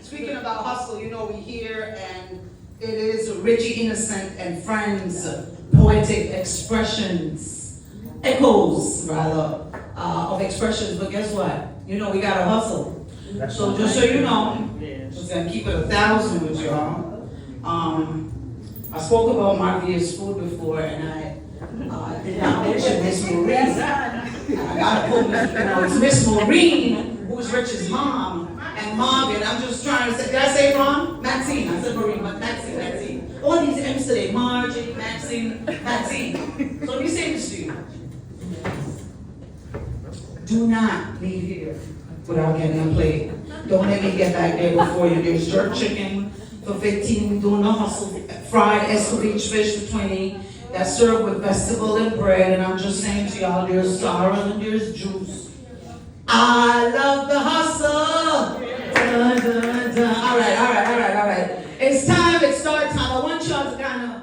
Speaking about hustle, we hear, and it is Richie Innocent and Friends, poetic expressions, echoes, rather, of expressions. But guess what? We gotta hustle. So just so you know, just gonna keep it 1,000 with y'all. I spoke about Marcia's food before, and Denomination, Miss Maureen. I gotta put, it's Miss Maureen, who's Rich's mom, and Marvin. I'm just trying to say, did I say it wrong? Maxine, I said Maureen, but Maxine. All these M's today, Margie, Maxine. So let me say this to you. Do not leave here without getting a plate. Don't let me get back there before you. There's jerk chicken for 15, we're doing a hustle, fried escovitch fish for 20, that's served with vegetable and bread, and I'm just saying to y'all, there's sorrow and there's juice. I love the hustle. Dun, dun, dun. All right. It's time, it's start time. I want y'all to kind of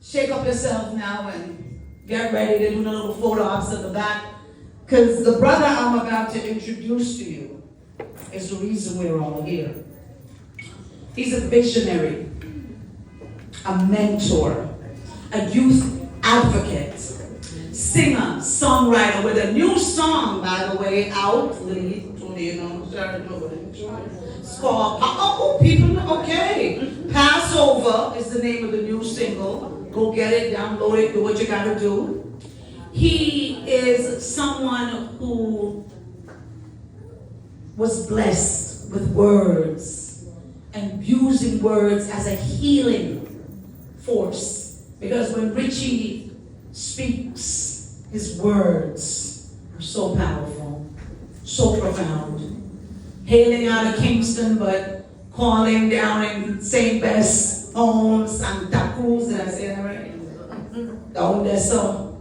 shake up yourself now and get ready to do a little photo ops at the back. Because the brother I'm about to introduce to you is the reason we're all here. He's a visionary, a mentor, a youth advocate, singer, songwriter with a new song, by the way, out. It's called, people know, okay. Passover is the name of the new single. Go get it, download it, do what you gotta do. He is someone who was blessed with words and using words as a healing force. Because when Richie speaks, his words are so powerful, so profound. Hailing out of Kingston, but calling down in St. Bess home, Santa Cruz, did I say that right? Down there, so.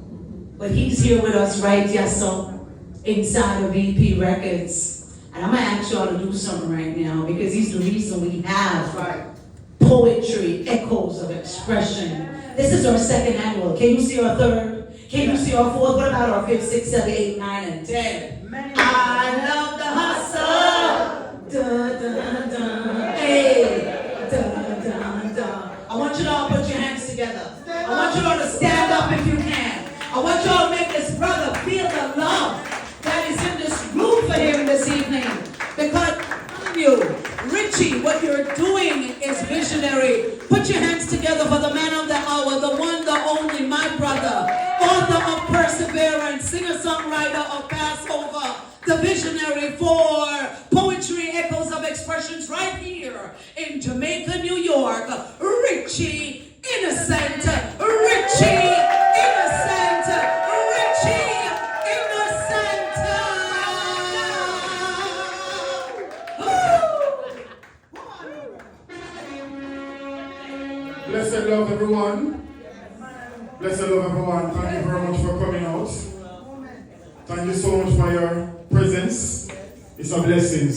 But he's here with us, right, yes, so, inside of EP Records. And I'm gonna ask y'all to do something right now, because he's the reason we have poetry, echoes of expression. This is our second annual. Can you see our third? Can you see our fourth? What about our 5th, 6th, 7th, 8th, 9th, and 10th? I love the hustle. Dun, dun, dun. Hey. Dun, dun, dun. I want you to all put your hands together. I want you all to stand up if you can. I want you all to make this brother feel the love that is in this room for him this evening. Because Richie, what you're doing is visionary. Put your hands together for the man of the hour, the one, the only, my brother, author of Perseverance, singer-songwriter of Passover, the visionary for Poetry Echoes of Expressions right here in Jamaica, New York, Richie Innocent. Richie Innocent. Richie Innocent.
Blessed love, everyone. Blessed love, everyone. Thank you very much for coming out. Thank you so much for your presence. It's a blessing.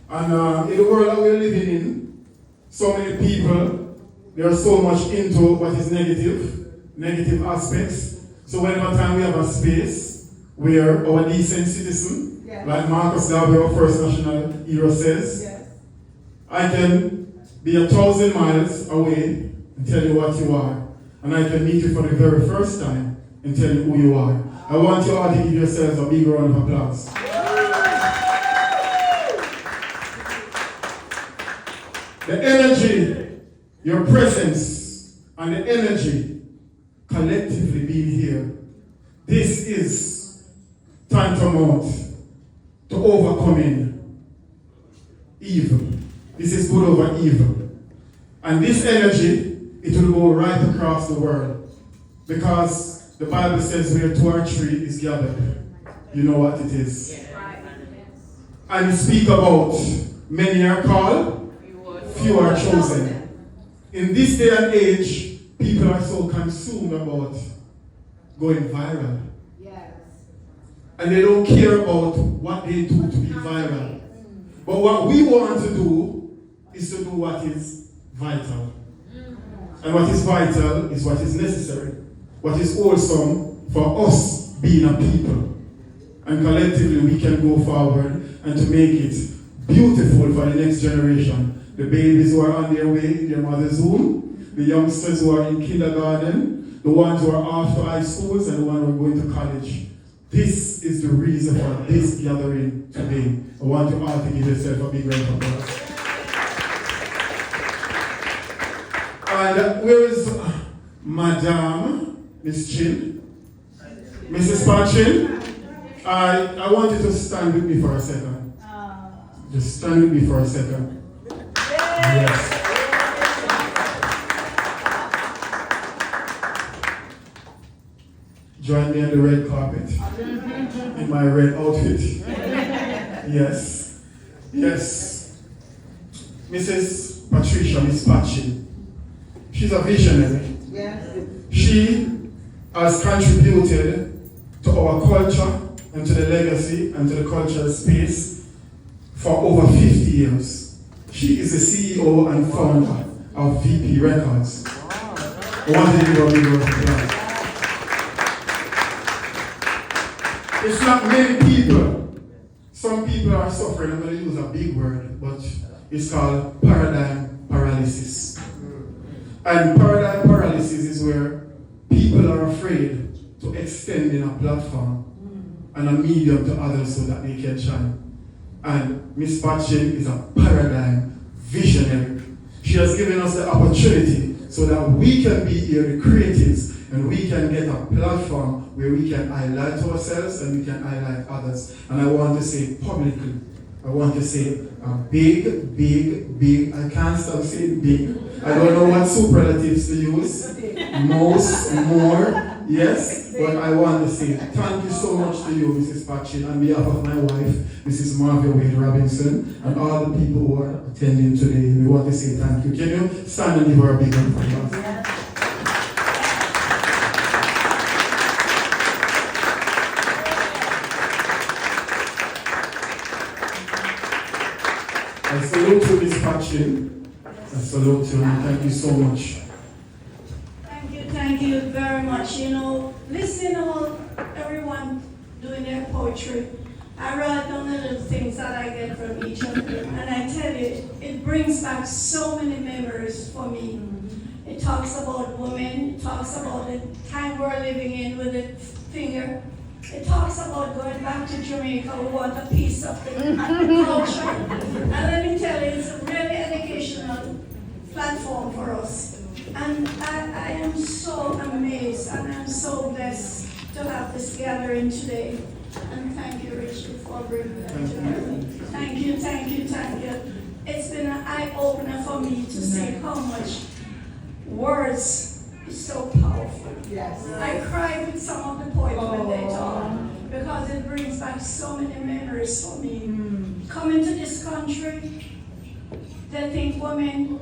And in the world that we're living in, so many people, they are so much into what is negative aspects. So whenever time we have a space where our decent citizen, like Marcus Garvey, our first national hero says, I can be 1,000 miles away and tell you what you are. And I can meet you for the very first time and tell you who you are. I want you all to give yourselves a big round of applause. The energy, your presence, and the energy collectively being here, this is tantamount to overcoming evil. This is good over evil. And this energy, it will go right across the world. Because the Bible says where 2 or 3 is gathered, you know what it is. And you speak about many are called, few are chosen. In this day and age, people are so consumed about going viral. And they don't care about what they do to be viral. But what we want to do is to do what is vital. And what is vital is what is necessary. What is awesome for us being a people. And collectively we can go forward and to make it beautiful for the next generation. The babies who are on their way in their mother's womb, the youngsters who are in kindergarten, the ones who are off to high schools, and the ones who are going to college. This is the reason for this gathering today. I want you all to give yourself a big round of applause. And where is Madame Miss Chin. Mrs. Pachin, I want you to stand with me for a second. Just stand with me for a second. Yes. Join me on the red carpet in my red outfit. Yes. Yes. Mrs. Patricia, Miss Pachin. She's a visionary.
Yes.
She has contributed to our culture and to the legacy and to the cultural space for over 50 years. She is the CEO and founder of VP Records. I want to give her a big round of applause. It's not many people. Some people are suffering, I'm going to use a big word, but it's called paradigm paralysis. And paradigm paralysis is where people are afraid to extend in a platform and a medium to others so that they can shine. And Miss Pachin is a paradigm visionary. She has given us the opportunity so that we can be here, the creatives, and we can get a platform where we can highlight ourselves and we can highlight others. And I want to say publicly, I want to say a big, big, big, I can't stop saying big. I don't know what superlatives to use. Most, more, yes. But I want to say thank you so much to you, Mrs. Pachin, on behalf of my wife, Mrs. Marcia Wade Robinson, and all the people who are attending today. We want to say thank you. Can you stand and give her a big round of applause? I salute you, Ms. Pachin. I salute you and thank you so much.
Thank you very much. You know, listening to everyone doing their poetry, I write down the little things that I get from each of them. And I tell you, it brings back so many memories for me. It talks about women, it talks about the time we're living in with the finger. It talks about going back to Jamaica. We want a piece of the culture. And let me tell you, it's a really educational platform for us. And I am so amazed and I'm so blessed to have this gathering today. And thank you, Richie, for bringing that to me. Thank you, thank you, thank you. It's been an eye-opener for me to see how much words is so powerful.
Yes.
I cry with some of the poets when they talk because it brings back so many memories for me. Coming to this country, they think women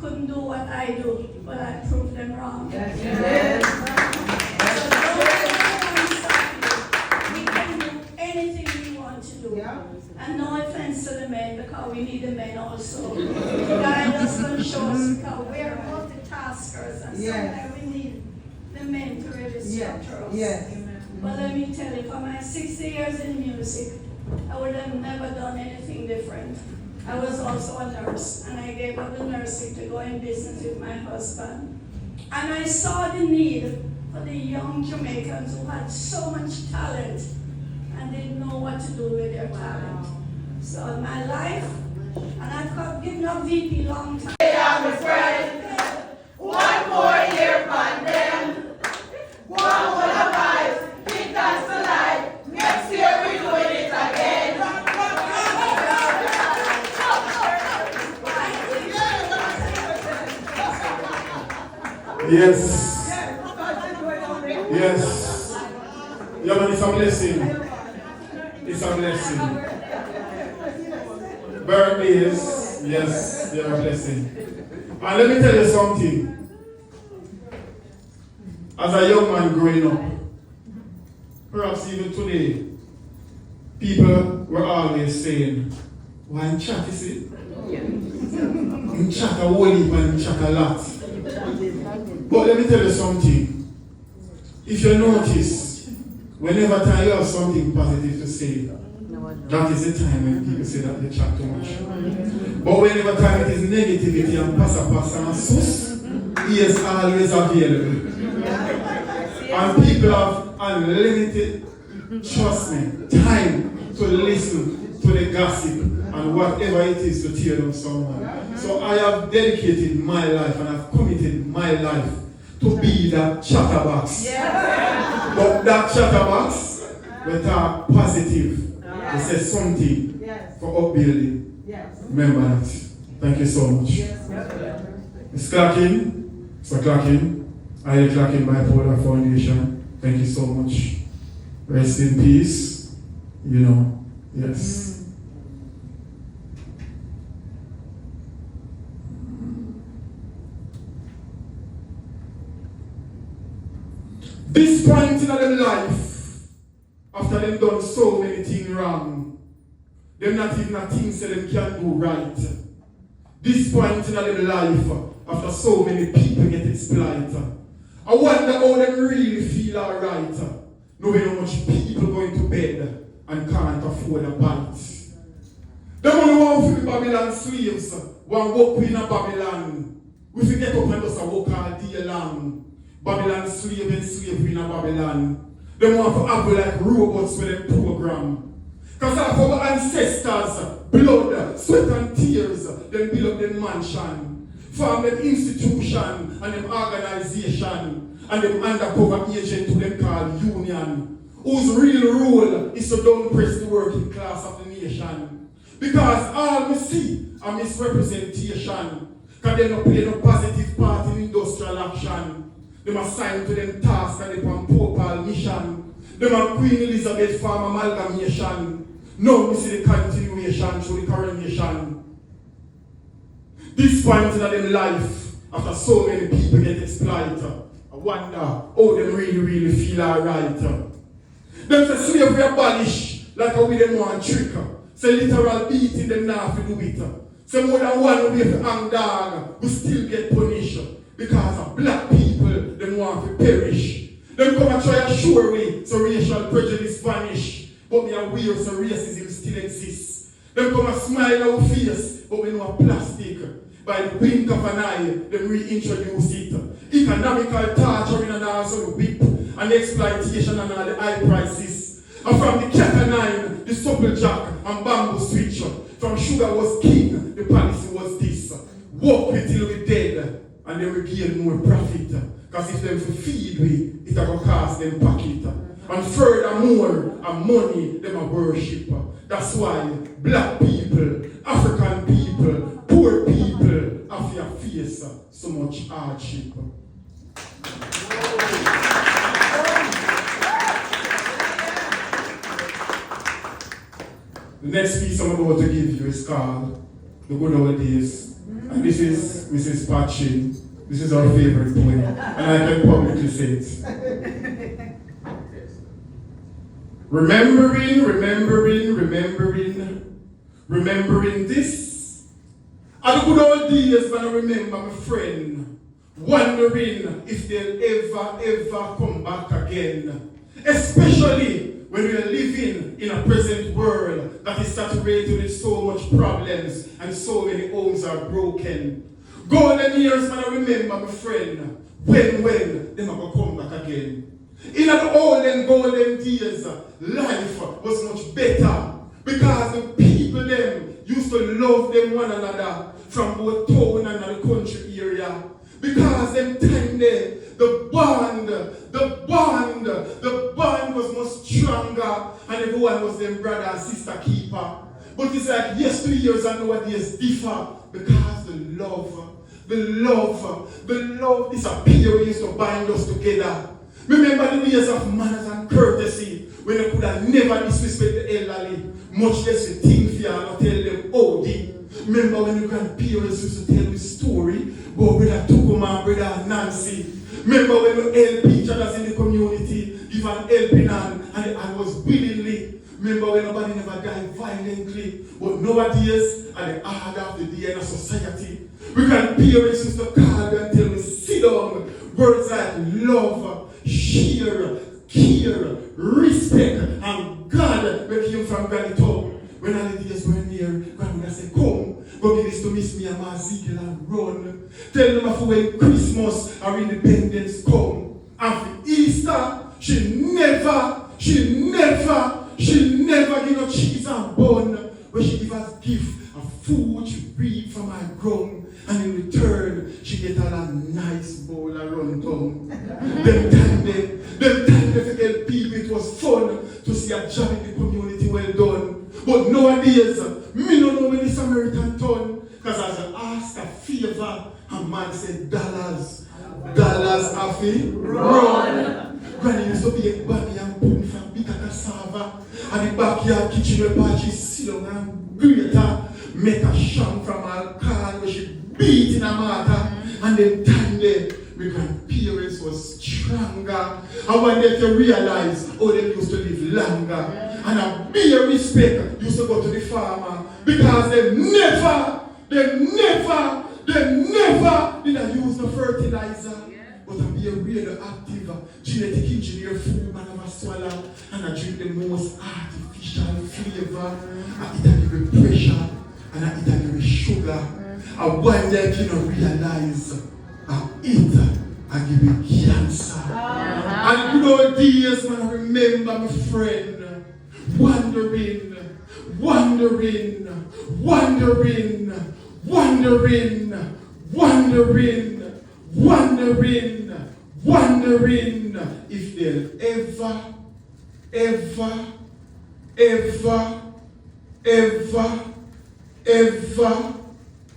couldn't do what I do, but I proved them wrong.
Yes.
So don't stop you. We can do anything we want to do.
Yeah.
And no offense to the men, because we need the men also. The guy doesn't show us because we're multitaskers and sometimes we need the men to really structure us.
Yes.
But let me tell you, for my 60 years in music, I would have never done anything different. I was also a nurse, and I gave up the nursing to go in business with my husband. And I saw the need for the young Jamaicans who had so much talent and didn't know what to do with their talent. So in my life, and I've given up VP long time.
I'm afraid. One more year, man, them. One more life. Big dance to life. Next year, we're doing it again.
Yes. Yes. Yeah, man, it's a blessing. It's a blessing. Birthdays, yes, they're a blessing. And let me tell you something. As a young man growing up, perhaps even today, people were always saying, why in chat, you see? In chat a whole heap and in chat a lot. But let me tell you something. If you notice, whenever time you have something positive to say, that is the time when people say that they chat too much. But whenever time it is negativity and passa and sus, he is always available. And people have unlimited, trust me, time to listen to the gossip and whatever it is to tear down someone. So I have dedicated my life and I've committed my life to be that chatterbox.
Yes.
But that chatterbox, we talk positive. They say something
Yes.
for upbuilding.
Yes.
Remember that. Thank you so much.
Yes.
It's clacking. It's a clacking. I am clacking Bipolar Foundation. Thank you so much. Rest in peace. You know, yes. This point in their life, after them done so many things wrong, them not even a thing say them can do right. This point in their life, after so many people get exploited, I wonder how them really feel alright, knowing how much people going to bed and can't afford a bite. Them only want to be Babylon slaves, one walk in a Babylon. We forget up and just a walk all day long. Babylon slave and slavery in a Babylon. They want to have like robots with them program. Because of our ancestors, blood, sweat and tears, them build up them mansion, form them institution and them organization, and them undercover agent to them called union, whose real role is to downpress the working class of the nation. Because all we see are misrepresentation, because they don't play no positive part in industrial action. They are assigned to them tasks and they on papal mission. They are Queen Elizabeth farm amalgamation. Now we see the continuation through the coronation. This point in their life, after so many people get exploited, I wonder how they really feel alright. Them say slavery abolish like how we them want trick. Say literal beating them now to do it. Say more than one way to hang dog, we still get punished. Because of black people, them want to perish. Them come and try to assure we so racial prejudice vanish. But we are aware so racism still exists. Them come and smile our face, but we know a plastic. By the wink of an eye, them reintroduce it. Economical torturing and also the whip and the exploitation and all the high prices. And from the ketanine, the supple jack and bamboo switch. From sugar was king, the policy was this. Walk we till we dead. And then we gain more profit. Because if them feed we, it will cost them pocket. And furthermore, and money, them a worship. That's why black people, African people, poor people have to face so much hardship. The next piece I'm about to give you is called The Good Old Days. And this is Mrs. Patchin. This is our favorite poem, and I can publicly say it. Remembering this. At the good old days when I remember my friend, wondering if they'll ever come back again. Especially when we are living in a present world that is saturated with so much problems and so many homes are broken. Golden years when I remember my friend, when them are going to come back again. In the olden golden days, life was much better because the people them used to love them one another from both town and the country area. Because them time there, the bond was much stronger and everyone was them brother and sister keeper. But it's like yesteryears and nowadays differ because the love disappeared. We used to bind us together. Remember the days of manners and courtesy when you could have never disrespect the elderly, much less the thing for you and tell them OD. Remember when your grandparents used to tell the story about Brother Tukuma and Brother Nancy. Remember when you help each other in the community, give an helping hand, and the hand was willingly. Remember when nobody never died violently, but nowadays, at the order of the day in a society, we grandparents used to call you and tell me, sit down. Words like love, share, care, respect, and God we came from Granny Town. When all the days were near, grandmother said, come, go give this to Miss Me and Ezekiel and run. Tell them of when Christmas or independence come. And for Easter, she never give no cheese and bun. But she give us gift of food she reap from her ground. And in return, she get a nice bowl and run town. Them time they forget people, it was fun to see a job in the community well done. But nowadays, me don't know when the Samaritan town, because as I asked a favor, a man said dollars have to run. Granny used to be a baby and put from big cassava, and the backyard kitchen where Pachi sit down and greater, make a sham from alcohol where she beat in a matter, and then time there, my grandparents was stronger. And when they realize how they used to live longer, and a bigger respect used to go to the farmer, because they never did use no fertilizer, but I be a radioactive genetic engineer food man of a swallow, and I drink the most artificial flavor, I eat a little pressure, and I eat a little sugar. And one day you don't realize I eat and give me cancer. And good old days when I remember my friend wandering, if they'll ever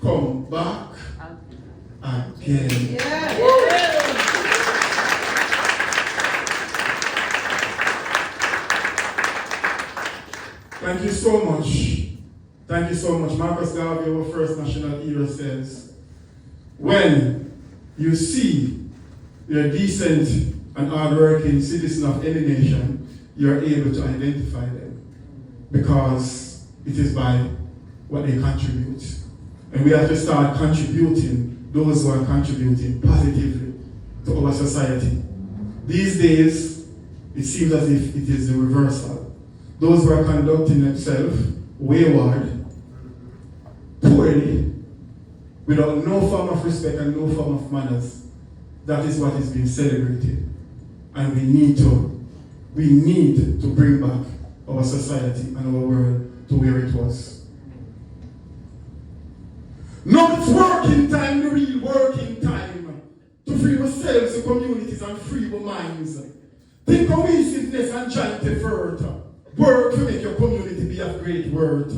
come back again. Thank you so much. Thank you so much. Marcus Garvey, our first national hero, says, when you see you're a decent and hard-working citizen of any nation, you're able to identify them because it is by what they contribute. And we have to start contributing those who are contributing positively to our society. These days, it seems as if it is the reversal. Those who are conducting themselves wayward, poorly, without no form of respect and no form of manners, that is what is being celebrated. And we need to bring back our society and our world to where it was. Now it's working time, the real working time, to free ourselves, the communities, and free our minds. Think cohesiveness and joint effort. Work to make your community be of great worth.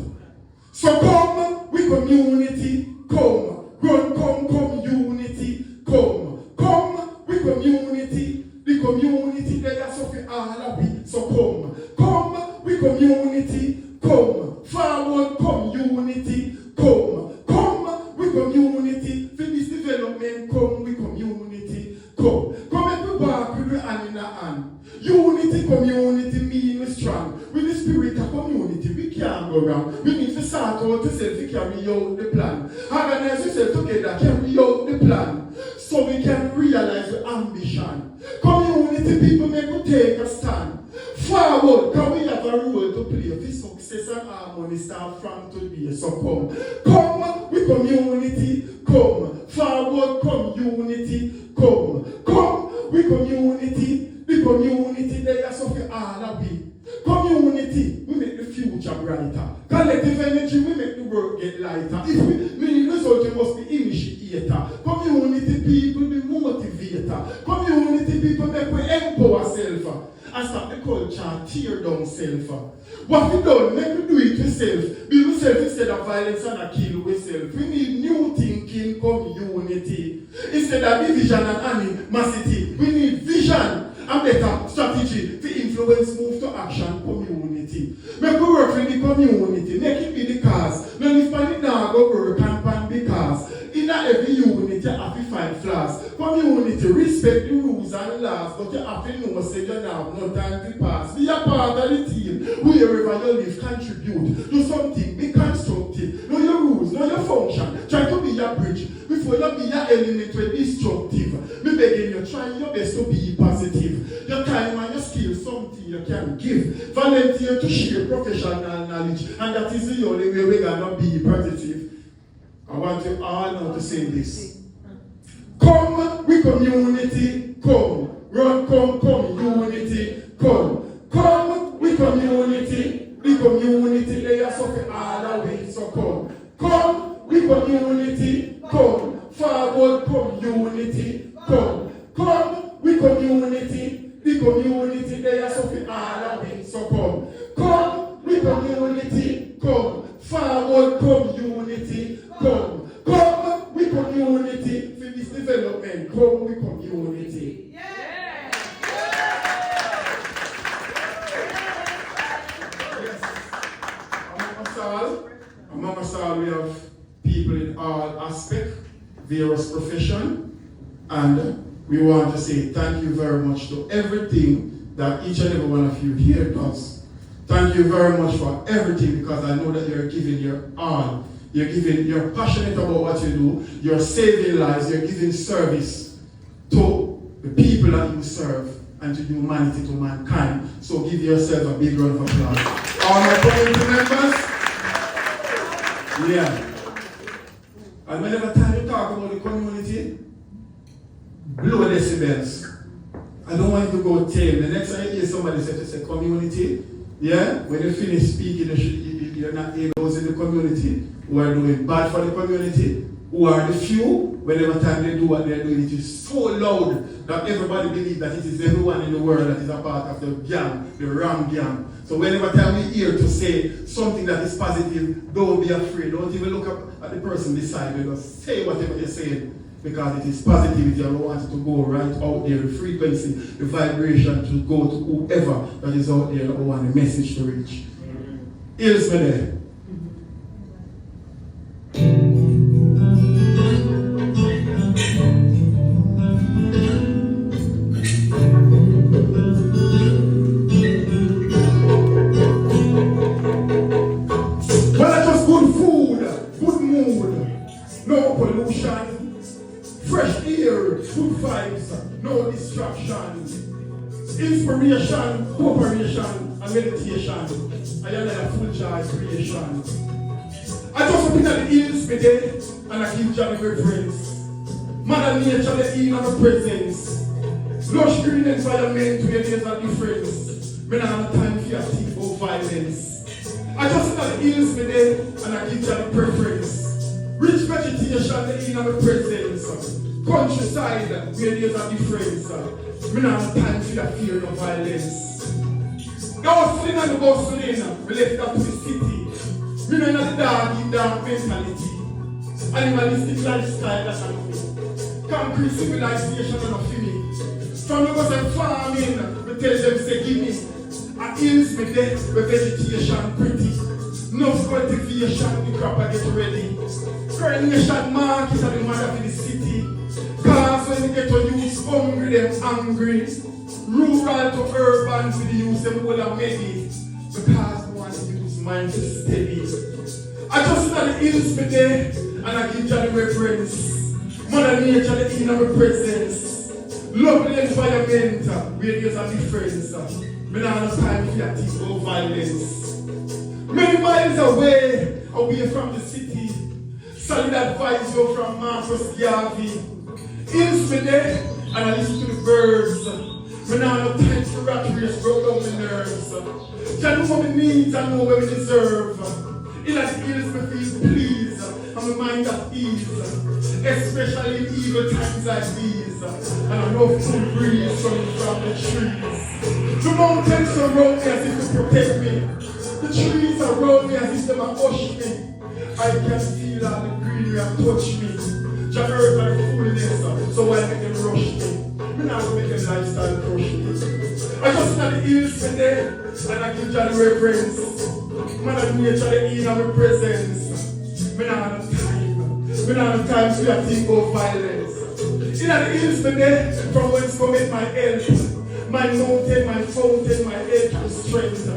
So come, we community, come. Come, unity, come. Come, we community, the community, they are so for all of we. So come, we community, come. Forward, come, unity, come. Come, we community, for this development, come, we community, come. Come and we walk with the hand in the hand. Unity, community, mean we strong. With the spirit of community, we can't go wrong. We need to start out to self to carry out the plan. Organize yourself together, carry out the plan. So we can realize the ambition. Community people make we take a stand. Forward, can we have a role to play? This success and harmony start from today. So come, we community, come. Forward, come, unity, come, we community. The community, they are so for all of we. Community, we make the future brighter. Collective energy, we make the world get lighter. If we mean result, you must be initiator. Community people, be motivator. Community people, make we empower ourselves. And stop the culture, tear down self. What we done, make we do it ourselves. Build ourselves instead of violence and kill ourselves. We need new thinking, community. Instead of division and animosity, we need vision and better strategy to influence, move to action, community. Make we work for the community, make it be the cause. Now if pan now go work and pan because in every unity you have to find flaws. Community, respect the rules and laws, but you have to know say you have no time to pass. Be a part of the team, wherever you live, contribute. Do something, be constructive. Know your rules, know your function. Try to be a bridge before you be an element with destructive. Me begging you, try your best to be positive. Your time and your skills, something you can give. Volunteer to share professional knowledge, and that is the only way we're gonna be positive. I want you all now to say this. Come, we community, come. Run, come, unity, come. Come, we community, the community, they are suffering all the way, so come. Come, we community, come. Forward, come, unity, come. community for this development. Come with community.
Yes.
Among us all, we have people in all aspects, various profession, and we want to say thank you very much to everything that each and every one of you here does. Thank you very much for everything, because I know that you're giving your all. You're passionate about what you do, you're saving lives, you're giving service to the people that you serve and to humanity, to mankind. So give yourself a big round of applause. All my community members, yeah. And whenever time you talk about the community, blow decibels. I don't want you to go tame. The next time you hear somebody say community, yeah, when you finish speaking, you're not able to in the community who are doing bad for the community, who are the few, whenever time they do what they're doing, it is so loud that everybody believes that it is everyone in the world that is a part of the gang, the wrong gang. So whenever time we hear to say something that is positive, don't be afraid. Don't even look up at the person beside you. Just say whatever you're saying, because it is positivity. I want it to go right out there, the frequency, the vibration to go to whoever that is out there that want the message to reach. Here's me there. No pollution, fresh air, good vibes, no distractions, inspiration, cooperation, and meditation. I am a full charge creation. I just been at the hills today and I give Johnny reverence. Mother Nature, the healing of the presence. Lush green environment where there's a difference. Me not have time for your think about violence. I just been at the hills today and I give Johnny preference. Rich vegetation, the in of the presence. Countryside, where there's a difference. Me not have time for your fear of violence. The hustling and the bustling, we left that to the city. Me know the dark mentality. Animalistic lifestyle, that's not me. Concrete civilization, that's not me. From the was farming, we tell them, say, give me. At hills, me there, where vegetation pretty. No cultivation, the crop get ready. Coronation market are the mother of the city. Cars when they get to use hungry, them angry. Rural to urban to the use them all are many. Because they want to use mind to steady. I just know the hills today and I give Johnny reference. Mother Nature, the in of the presence. Lovely environment where there's a difference. Me not have time for your think about violence. Many miles away from the city. Solid advice you from Marcus Garvey. Hills me there, and I listen to the birds. Me now have time for rat race, broke down my nerves. Jah know what me needs, I know what me deserve. In the hills me feel pleased, and my mind at ease. Especially in evil times like these. And I know cool breeze coming from the trees. The mountains surround me as if to protect me. The trees around me as if they might hush me. I can feel all the greenery and touch me. Jah earth and the fullness, so why make them rush me? Me not make them lifestyle crush me. I just know the hills today, and I give Jah the reverence. Mother Nature, the in of the presence. Me not have time. Me not have time for your think of violence. In the hills today, from whence cometh my help. My mountain, my fountain, my edge of strength.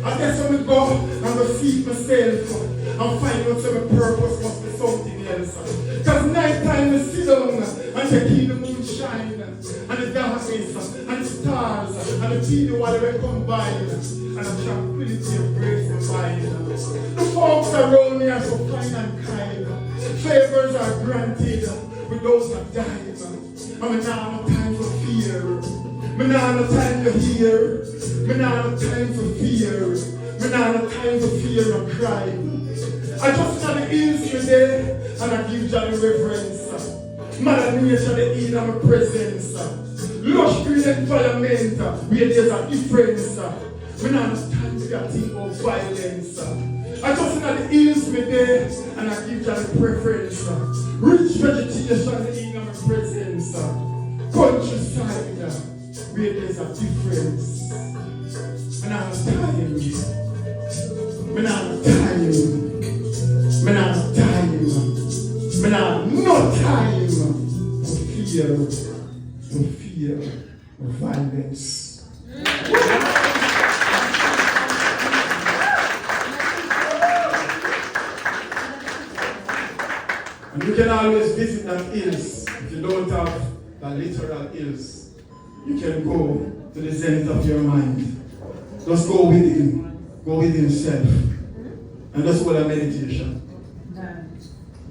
I guess when we go and go seek myself and find out my purpose must be something else. Because night time we sit down and take in the moonshine and the darkness and the stars and the people while they combine and the tranquility of grace and mind. The folks around me are so fine and kind. Favors are granted with those that died. And we now have time for fear. Me now have time to hear. Me now have time for fear. Me now have time for fear and crime. I just know the hills today and I give Johnny reverence. Mother Nature, the in of my presence. Lush green environment where there's a difference. Me now have time to think of violence. I just know the hills today and I give Johnny preference. Rich vegetation. meditation in our presence, countryside, where there's a difference. And I'm time. When I'm time. When I'm time. When I'm no time to fear violence. And you can always visit that hills. If you don't have the literal hills, you can go to the zenith of your mind. Just go within self, and just hold a meditation.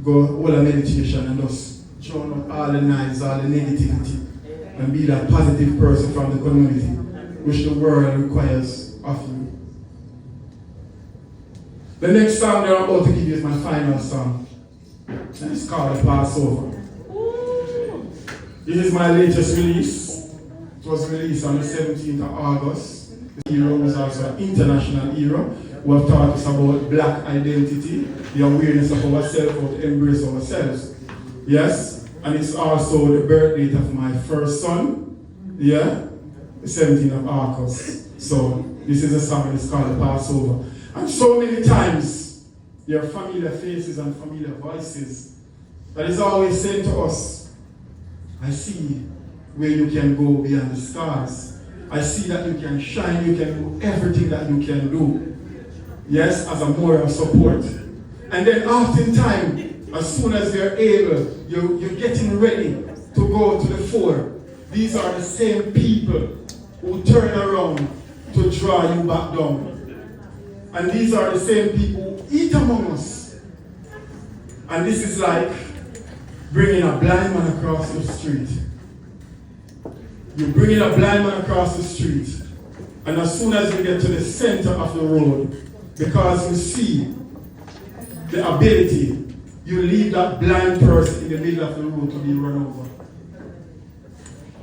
Go hold a meditation and just drown out all the noise, all the negativity, and be that positive person from the community, which the world requires of you. The next song that I'm about to give you is my final song. And it's called Passover. This is my latest release. It was released on the 17th of August. The hero was also an international hero who have taught us about Black identity, the awareness of ourselves, how to embrace ourselves. Yes? And it's also the birth date of my first son. Yeah? The 17th of August. So this is a song that's called Passover. And so many times, there are familiar faces and familiar voices that is always saying to us, I see where you can go beyond the stars. I see that you can shine, you can do everything that you can do. Yes, as a moral support. And then oftentimes, as soon as you're able, you're getting ready to go to the fore. These are the same people who turn around to draw you back down. And these are the same people who eat among us. And this is like bringing a blind man across the street. You're bringing a blind man across the street. And as soon as you get to the center of the road, because you see the ability, you leave that blind person in the middle of the road to be run over.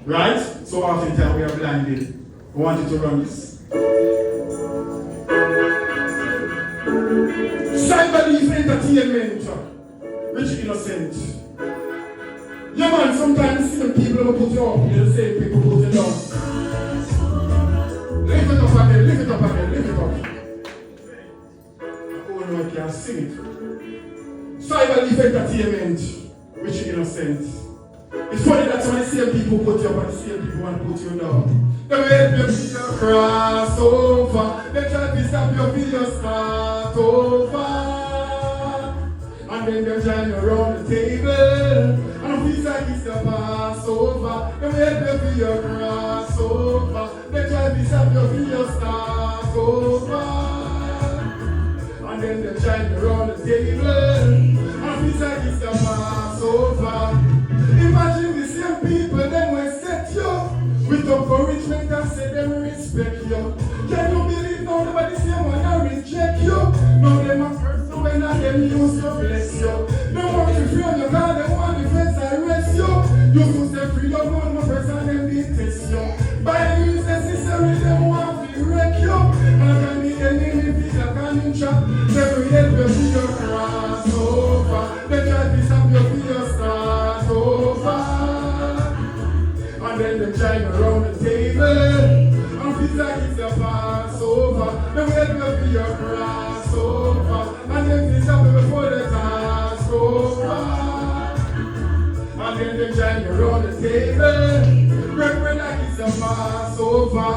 Right? So oftentimes we are blinded. I want you to run this. Cyberleaf Entertainment, Richie Innocent. Yeah man, sometimes see the people who put you up, you're the same people who put you down. Lift it up again, lift it up again, lift it up. Oh no, I can't sing it. Cyberleaf Entertainment, Richie Innocent. It's funny that some of the same people put you up and the same people want to put you down. They will help you to cross over. They try to stop you for your start over. And then they join you around the table. And it feels like it's the Passover. They will help you for your crossover. They try to stop you for your start over. And then they join you around the table. And it feels like it's the Passover. Imagine the same people, them will set you with encouragement and say them respect you. Can you believe now nobody say when I reject you? Now them a curse you when I them use to bless you. Don't want to free on your God, they want the friends arrest you. You to stay free, don't want no person them detest you. By the means necessary, them want to wreck you. And when the enemy feel like an inch, they will help you to your cross over. They try to stop you for your start over. And then they chime around the table. And feels like it's a Passover. They will help you for your crossover. And then they stop you before the task over. And then they chime around the table. Remember like it's a Passover.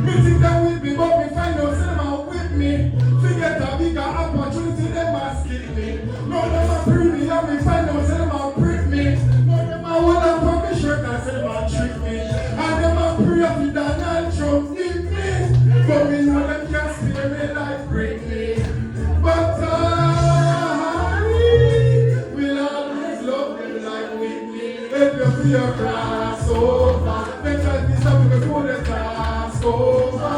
Me think that with me, but me find out them are with me. Forget a bigger opportunity, them must skip me. No, them are pre me, and me find out them are prick me. No, them are hold up on me shirt and say them are trick me. And them are pray up with Donald Trump need me. But me know them can't spare me like Britney. But I will always love them like Whitney. If you feel your crossover, they try to stop me before the task over.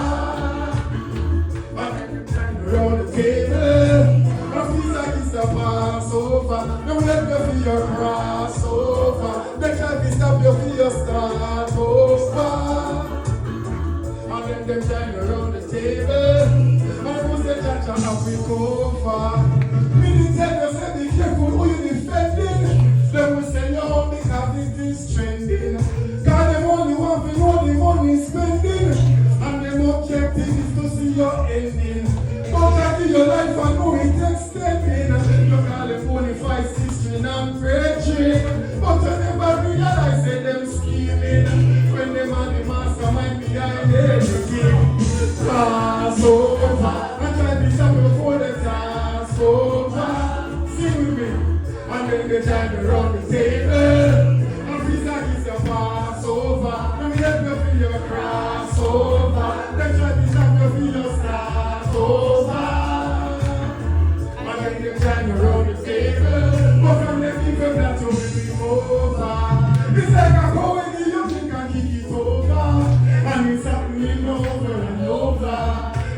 Around the table, I feel like it's the Passover. They will help you for your crossover. They try to stop you for your start over. And then them shine around the table. And who's the judge and how we go far? Me tell you, say be careful who you defending. They will say, yo, is trending. Cause them only want to know the money spending. And them objective is to see your ending. But I see your life and know it extending. You call them bonafide history and preaching. But I never realize that them scheming. When them are the mastermind behind everything. Passover. I try to stop before the Passover. Sing with me. And then they try to run the table. And please like it's your Passover. Let me help you feel your crossover. They try to stop you feel your start over. And then they try to run the table. But from the people that you will be over. It's like a comedy, you think I kick it over. And it's happening over and over.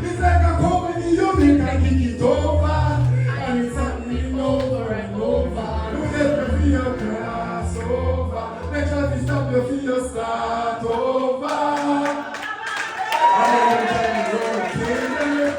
It's like a comedy, you think I kick it over. And it's happening over and over. Don't let me feel your crossover. They try to stop you feel your start over. And then they try to run the table.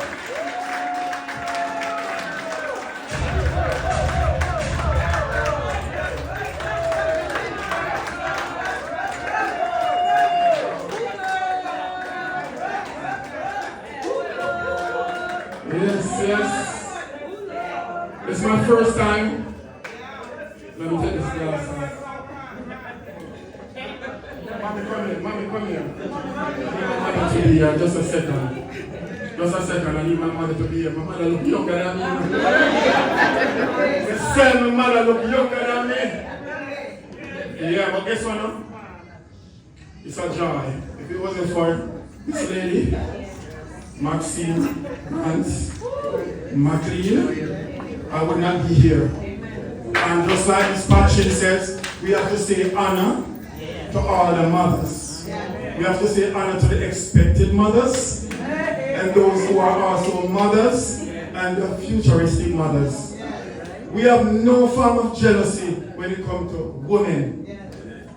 Yes. It's my first time. Let me take this glass off. Mommy, come here. I need my mother to be here. Just a second. I need my mother to be here. My mother look younger than me. Say my mother look younger than me. Yeah, but guess what now? It's a joy. If it wasn't for this lady, Maxine and McLean, I would not be here. And just like this passion says, we have to say honor to all the mothers. We have to say honor to the expected mothers and those who are also mothers and the futuristic mothers. We have no form of jealousy when it comes to women.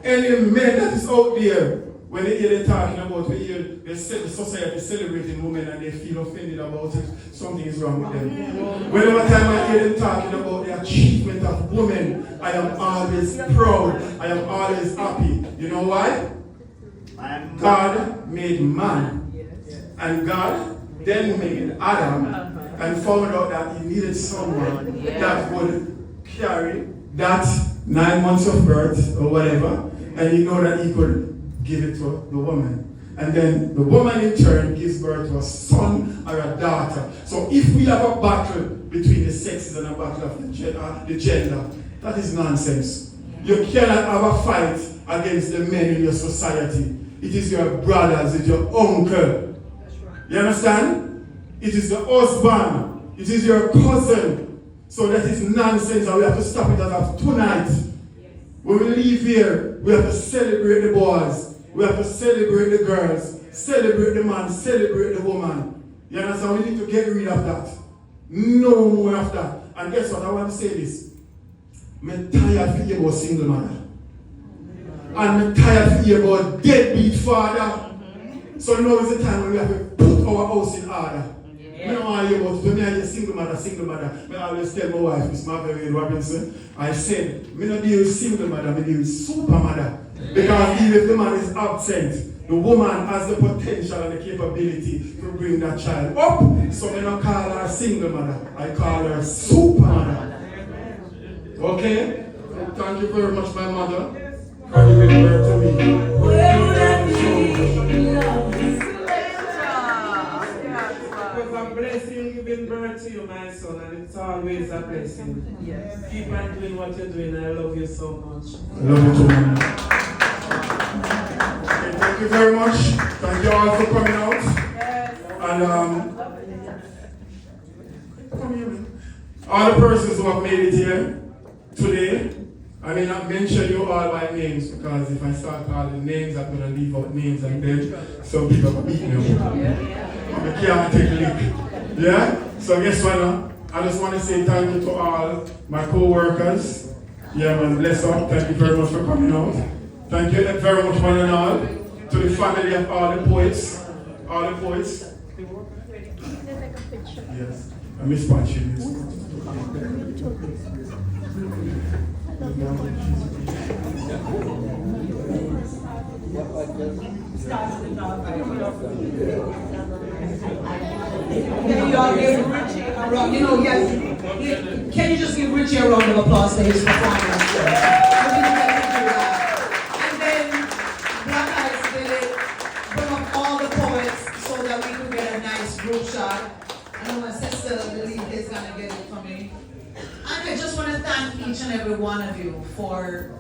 Any men that is out there, when they hear them talking about, we hear the society celebrating women and they feel offended about it, something is wrong with them. Whenever time I hear them talking about the achievement of women, I am always proud. I am always happy. You know why? God made man. And God then made Adam and found out that he needed someone that would carry that 9 months of birth or whatever, and he know that he could give it to the woman. And then the woman in turn gives birth to a son or a daughter. So if we have a battle between the sexes and a battle of the gender, that is nonsense. You cannot have a fight against the men in your society. It is your brothers, it's your uncle. You understand? It is the husband. It is your cousin. So that is nonsense and we have to stop it as of tonight. When we leave here, we have to celebrate the boys. We have to celebrate the girls, celebrate the man, celebrate the woman. You understand? We need to get rid of that. No more of that. And guess what? I want to say this. I'm tired of hearing about single mother. And I'm tired of hearing about deadbeat father. So now is the time when we have to put our house in order. I don't want to hear about it. When I hear single mother, I always tell my wife, Miss Margaret Robinson, I said, I don't deal with single mother, I deal with super mother. Because even if the man is absent, the woman has the potential and the capability to bring that child up. So I don't call her single mother, I call her super mother. Okay? Thank you very much, my mother, for giving birth to me.
A blessing giving birth to you, my son, and it's always a blessing. Yes. Keep on doing what you're doing. I love you so much.
I love you too, man. Okay, thank you very much. Thank you all for coming out.
Yes.
And come here, man. All the persons who have made it here today, I may not mention you all by names because if I start calling names, I'm going to leave out names and then some people will beat me up. You can't take a lick. Yeah? So guess what now? I just want to say thank you to all my co-workers. Yeah, man, bless up. Thank you very much for coming out. Thank you very much, one and all. To the family of all the poets. All the poets. Yes. I miss punching this.
Can you all give Richie a round? Yes. Can you just give Richie a round of applause for his performance? And then Blaq Eyes did it, bring up all the poets so that we could get a nice group shot. I know my sister believe is gonna get it for me. And I just want to thank each and every one of you for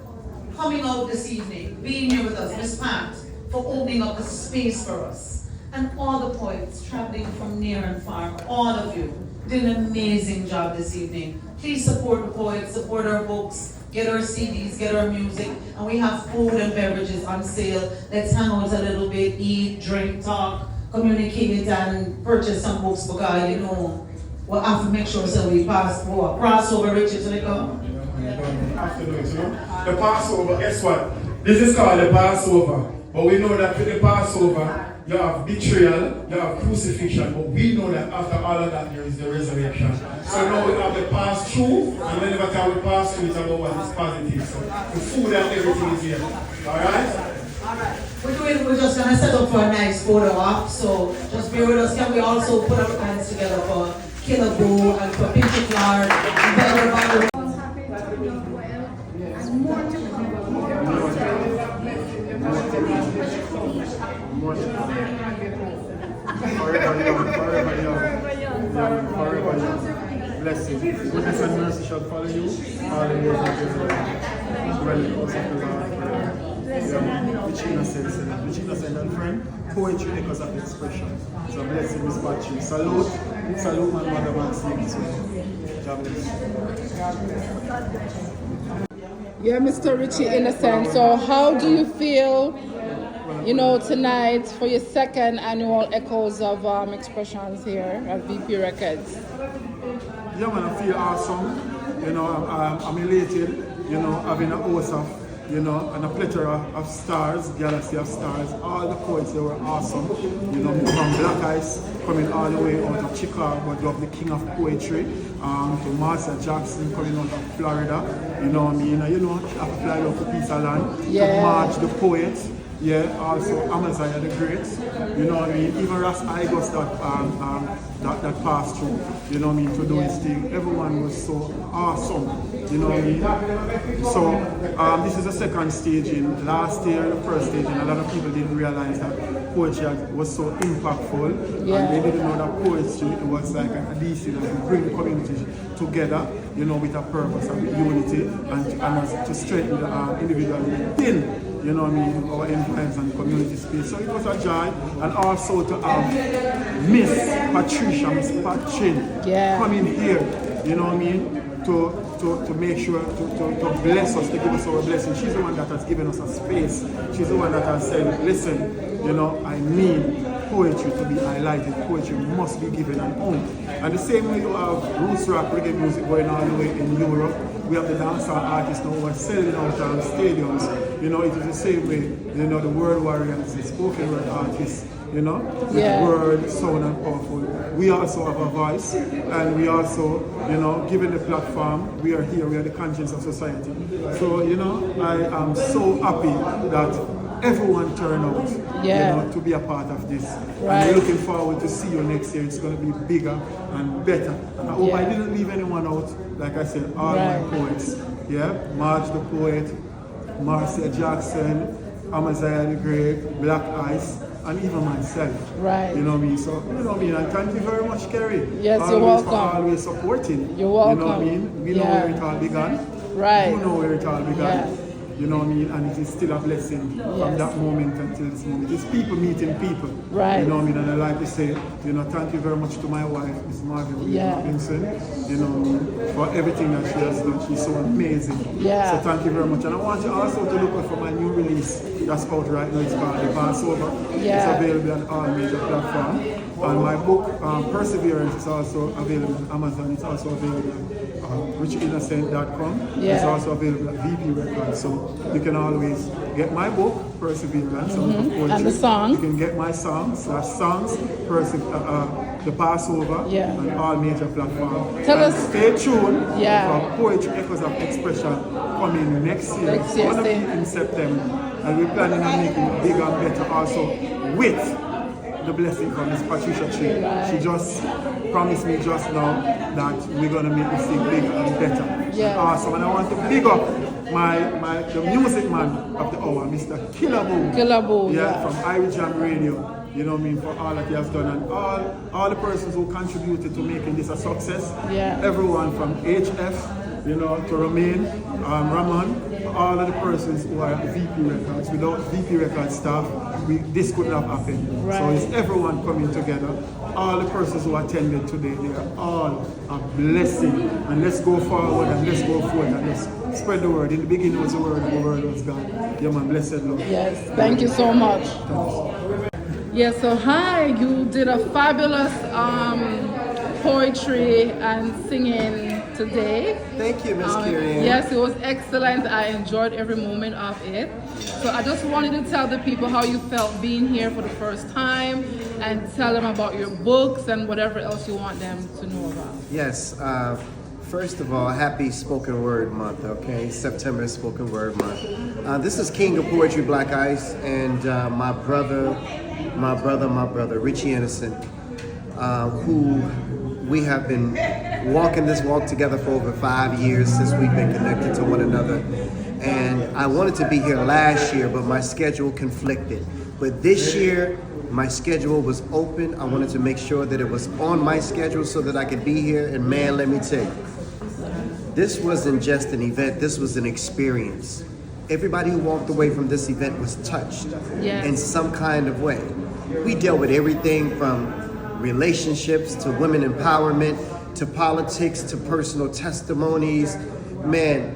coming out this evening, being here with us, Miss Pat, for opening up a space for us. And all the poets traveling from near and far, all of you did an amazing job this evening. Please support the poets, support our books, get our CDs, get our music, and we have food and beverages on sale. Let's hang out a little bit, eat, drink, talk, communicate, and purchase some books because we'll have to make sure so we cross over Richie to the come.
Afternoon, the Passover, guess what? This is called the Passover. But we know that with the Passover, you have betrayal, you have crucifixion, but we know that after all of that, there is the resurrection. So now we have the pass through, and whenever time we pass through, it's about what is positive. So the food and everything is here. Alright?
Alright. We're just going to set up for a nice photo op, so just bear with us. Can we also put our hands together for Killer Boo and for Pinky Clark and everybody?
Forever young. Blessings. Goodness and mercy shall follow you all the days of your life. Dwell in the house of the Lord forever. Richie Innocent and friend, poetry echoes of expression. So blessing Miss Patrick. Salute my mother Maxine as well. God bless.
Yeah, Mr. Richie Innocent. So how do you feel, tonight for your second annual Echoes of Expressions here at VP Records?
Yeah, man, I feel awesome. I'm elated, having a host of, and a plethora of stars, galaxy of stars. All the poets, they were awesome. From Blaq Eyes, coming all the way out of Chicago, love the king of poetry, to Marcia Jackson coming out of Florida. She have to fly out to Peace Land, to March the poet. Yeah, also Amaziah the Great, even Ras Igos that passed through, to do his thing. Everyone was so awesome, So this is the second staging. Last year, the first staging, a lot of people didn't realize that poetry was so impactful, and they didn't know that poetry was like an adhesive that would bring the community together, with a purpose and unity, and to strengthen the individual within. Our influence and community space. So it was a joy, and also to have Miss Patricia, Miss Patrin, coming here, to make sure to bless us, to give us our blessing. She's the one that has given us a space. She's the one that has said, listen, I need poetry to be highlighted. Poetry must be given and owned. And the same way you have roots rock reggae music going all the way in Europe. We have the dancehall artists now who are selling out stadiums. It is the same way, the word warriors, the spoken word artists, with word, sound and powerful. We also have a voice, and we also, given the platform, we are here, we are the conscience of society. So, I am so happy that everyone turned out, to be a part of this. Right. And we're looking forward to see you next year. It's going to be bigger and better. And I hope I didn't leave anyone out. Like I said, all my poets. Marge the poet, Marcia Jackson, Amaziah the Great, Blaq Eyes, and even myself. Right. So, and thank you very much, Kerry. Yes, you're welcome. For always supporting. You're welcome. We know where it all began. Right. You know where it all began. Yeah. And it is still a blessing from that moment until this moment. It's people meeting people. Right. And I like to say, thank you very much to my wife, Miss Margaret Robinson, for everything that she has done. She's so amazing. Yeah. So thank you very much. And I want you also to look out for my new release that's out right now. It's called The Passover. Yeah. It's available on all major platforms. And my book, Perseverance, is also available on Amazon. It's also available on RICHIEINNOCENT.com. Yeah. It's also available at VP Records. So you can always get my book, Perseverance, and the song. You can get my songs, the Passover,
Yeah.
and all major platforms.
Tell
And
us-
stay tuned
Yeah.
for Poetry Echoes of Expression coming next year,
Next year,
on the
stay.
5th in September. And we're planning on making it bigger and better also with the blessing from Miss Patricia Tree. She just promised me just now that we're going to make this thing bigger and better.
Yeah.
Awesome. And I want to big up the music man of the hour, Mr. Killaboo.
Killaboo,
Yeah,
yeah.
from Irish Jam Radio. You know what I mean, for all that he has done, and all the persons who contributed to making this a success.
Yeah.
Everyone from HF, you know, to Romain, Raman, all of the persons who are at VP Records. Without VP Records staff, this couldn't have happened.
Right.
So it's everyone coming together. All the persons who attended today, they are all a blessing. And let's go forward and let's go forward and let's spread the word. In the beginning was the word was God. Yeah, man, blessed Lord.
Yes, thank you so much. Yeah, so hi, you did a fabulous poetry and singing today.
Thank you, Miss Kirian.
Yes, it was excellent. I enjoyed every moment of it. So I just wanted to tell the people how you felt being here for the first time and tell them about your books and whatever else you want them to know about.
Yes, first of all, happy Spoken Word Month, okay? September is Spoken Word Month. This is King of Poetry, Blaq Ice, and my brother, Richie Innocent, who we have been walking this walk together for over 5 years since we've been connected to one another. And I wanted to be here last year, but my schedule conflicted. But this year, my schedule was open. I wanted to make sure that it was on my schedule so that I could be here. And man, let me tell you, this wasn't just an event, this was an experience. Everybody who walked away from this event was touched in some kind of way. We dealt with everything from relationships to women empowerment to politics to personal testimonies. Man,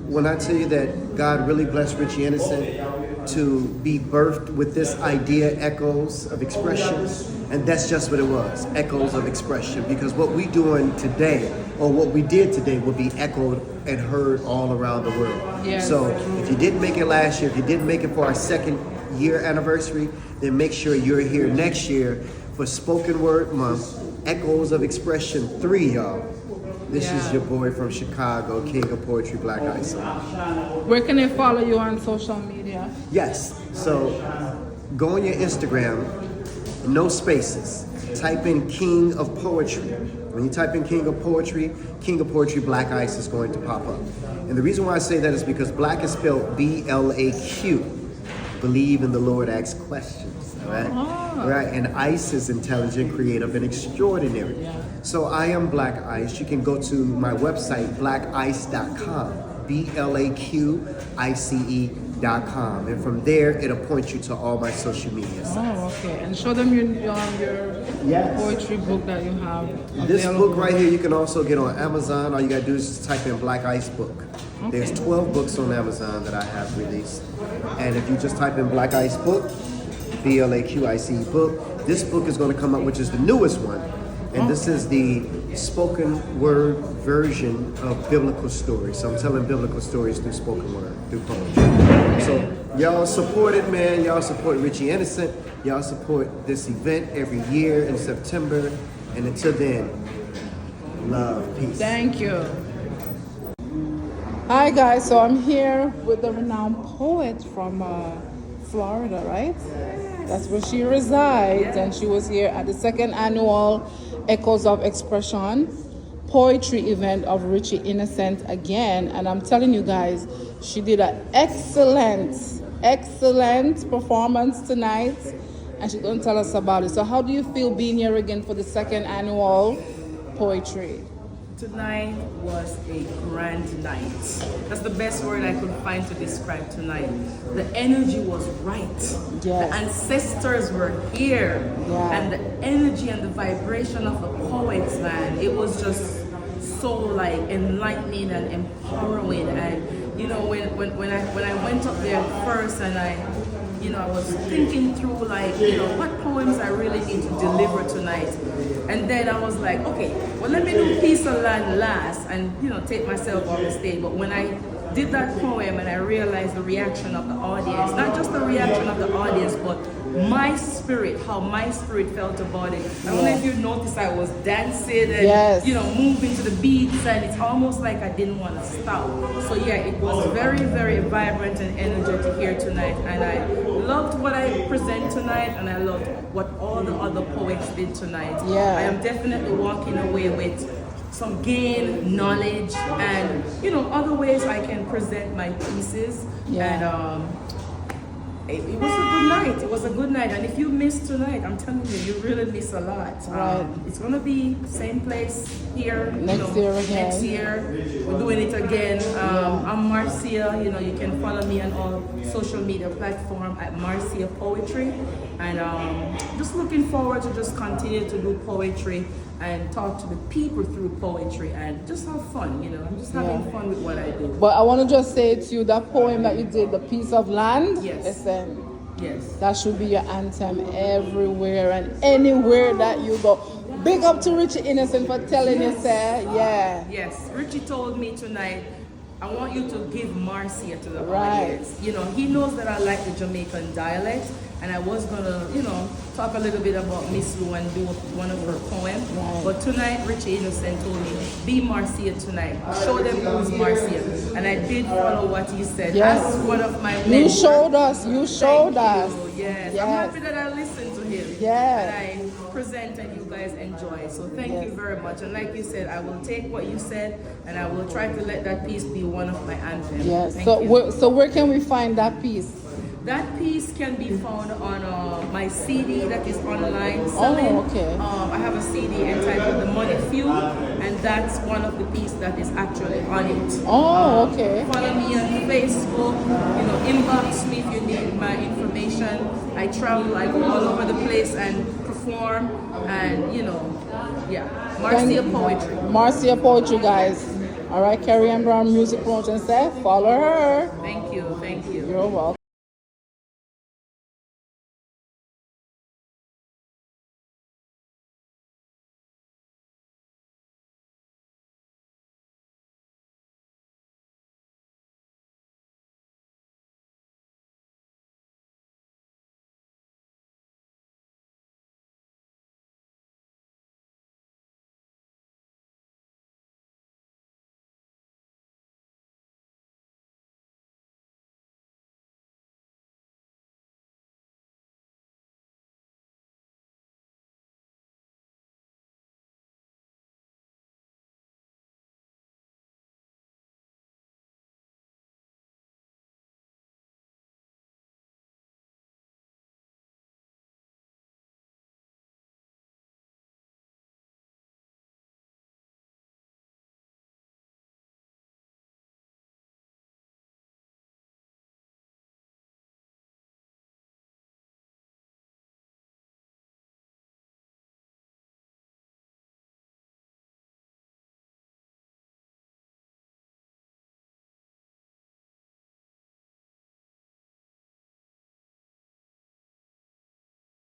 when I tell you that God really blessed Richie Innocent to be birthed with this idea, Echoes of Expression, and that's just what it was, Echoes of Expression, because what we doing today, or what we did today, will be echoed and heard all around the world.
Yes.
So if you didn't make it last year, if you didn't make it for our 2nd year anniversary, then make sure you're here next year for Spoken Word Month, Echoes of Expression 3, y'all. This is your boy from Chicago, King of Poetry, Blaq Ice.
Where can they follow you on social media?
Yes, so go on your Instagram, no spaces. Type in King of Poetry. When you type in King of Poetry, Blaq Ice is going to pop up. And the reason why I say that is because Blaq is spelled B-L-A-Q. Believe in the Lord, ask questions, all right? Right, and Ice is intelligent, creative, and extraordinary. So I am Blaq Ice. You can go to my website, blaqice.com, BLAQICE.com, and from there it'll point you to all my social media sites.
Oh, okay. And show them your poetry book that you have
This
available.
book right here you can also get on Amazon. All you gotta do is just type in Blaq Ice book. There's 12 books on Amazon that I have released. And if you just type in Blaq Ice book, BLAQICE book, this book is gonna come up, which is the newest one. And this is the spoken word version of biblical stories. So I'm telling biblical stories through spoken word, through poetry. So y'all support it, man. Y'all support Richie Innocent. Y'all support this event every year in September. And until then, love, peace.
Thank you. Hi guys, so I'm here with the renowned poet from Florida, right? That's where she resides, and she was here at the 2nd annual Echoes of Expression poetry event of Richie Innocent again. And I'm telling you guys, she did an excellent performance tonight, and she's gonna tell us about it. So how do you feel being here again for the 2nd annual poetry?
Tonight was a grand night. That's the best word I could find to describe tonight. The energy was right. The ancestors were here. And the energy and the vibration of the poets, man, it was just so like enlightening and empowering. And you know, when I went up there first and I was thinking through like, what poems I really need to deliver tonight. And then I was like, okay, well, let me do Peace of Land last and, take myself off the stage. But when I did that poem and I realized the reaction of the audience. Not just the reaction of the audience, but my spirit, how my spirit felt about it. I don't know if you noticed I was dancing and moving to the beats, and it's almost like I didn't want to stop. So yeah, it was very, very vibrant and energetic here tonight, and I loved what I present tonight, and I loved what all the other poets did tonight. I am definitely walking away with some gain, knowledge, and other ways I can present my pieces. And it was a good night. It was a good night. And if you missed tonight, I'm telling you, you really miss a lot. It's gonna be same place here
next year again.
Next year we're doing it again. I'm Marcia. You can follow me on all social media platforms at Marcia Poetry. And just looking forward to just continue to do poetry and talk to the people through poetry and just have fun, I'm just having fun with what I do.
But I want to just say to you, that poem that you did, The Piece of Land, listen, that should be your anthem everywhere and anywhere that you go. Big up to Richie Innocent for telling you, sir.
Yes, Richie told me tonight, I want you to give Marcia to the audience. He knows that I like the Jamaican dialect, and I was gonna, talk a little bit about Miss Lou and do one of her poems. But tonight, Richie Innocent told me, be Marcia tonight. Show them who's Marcia. And I did follow what he said. That's one of my mentors.
You showed us.
Yes. I'm happy that I listened to him. And I presented, you guys enjoy. So thank you very much. And like you said, I will take what you said and I will try to let that piece be one of my anthems.
So where can we find that piece?
That piece can be found on my CD that is online selling. I have a CD entitled The Money Fuel, and that's one of the pieces that is actually on it. Follow me on Facebook, inbox me if you need my information. I travel, I go all over the place and perform, and Marcia Poetry.
Marcia Poetry, guys. All right, Carrie Ann Brown Music Promotion, follow her.
Thank you.
You're welcome.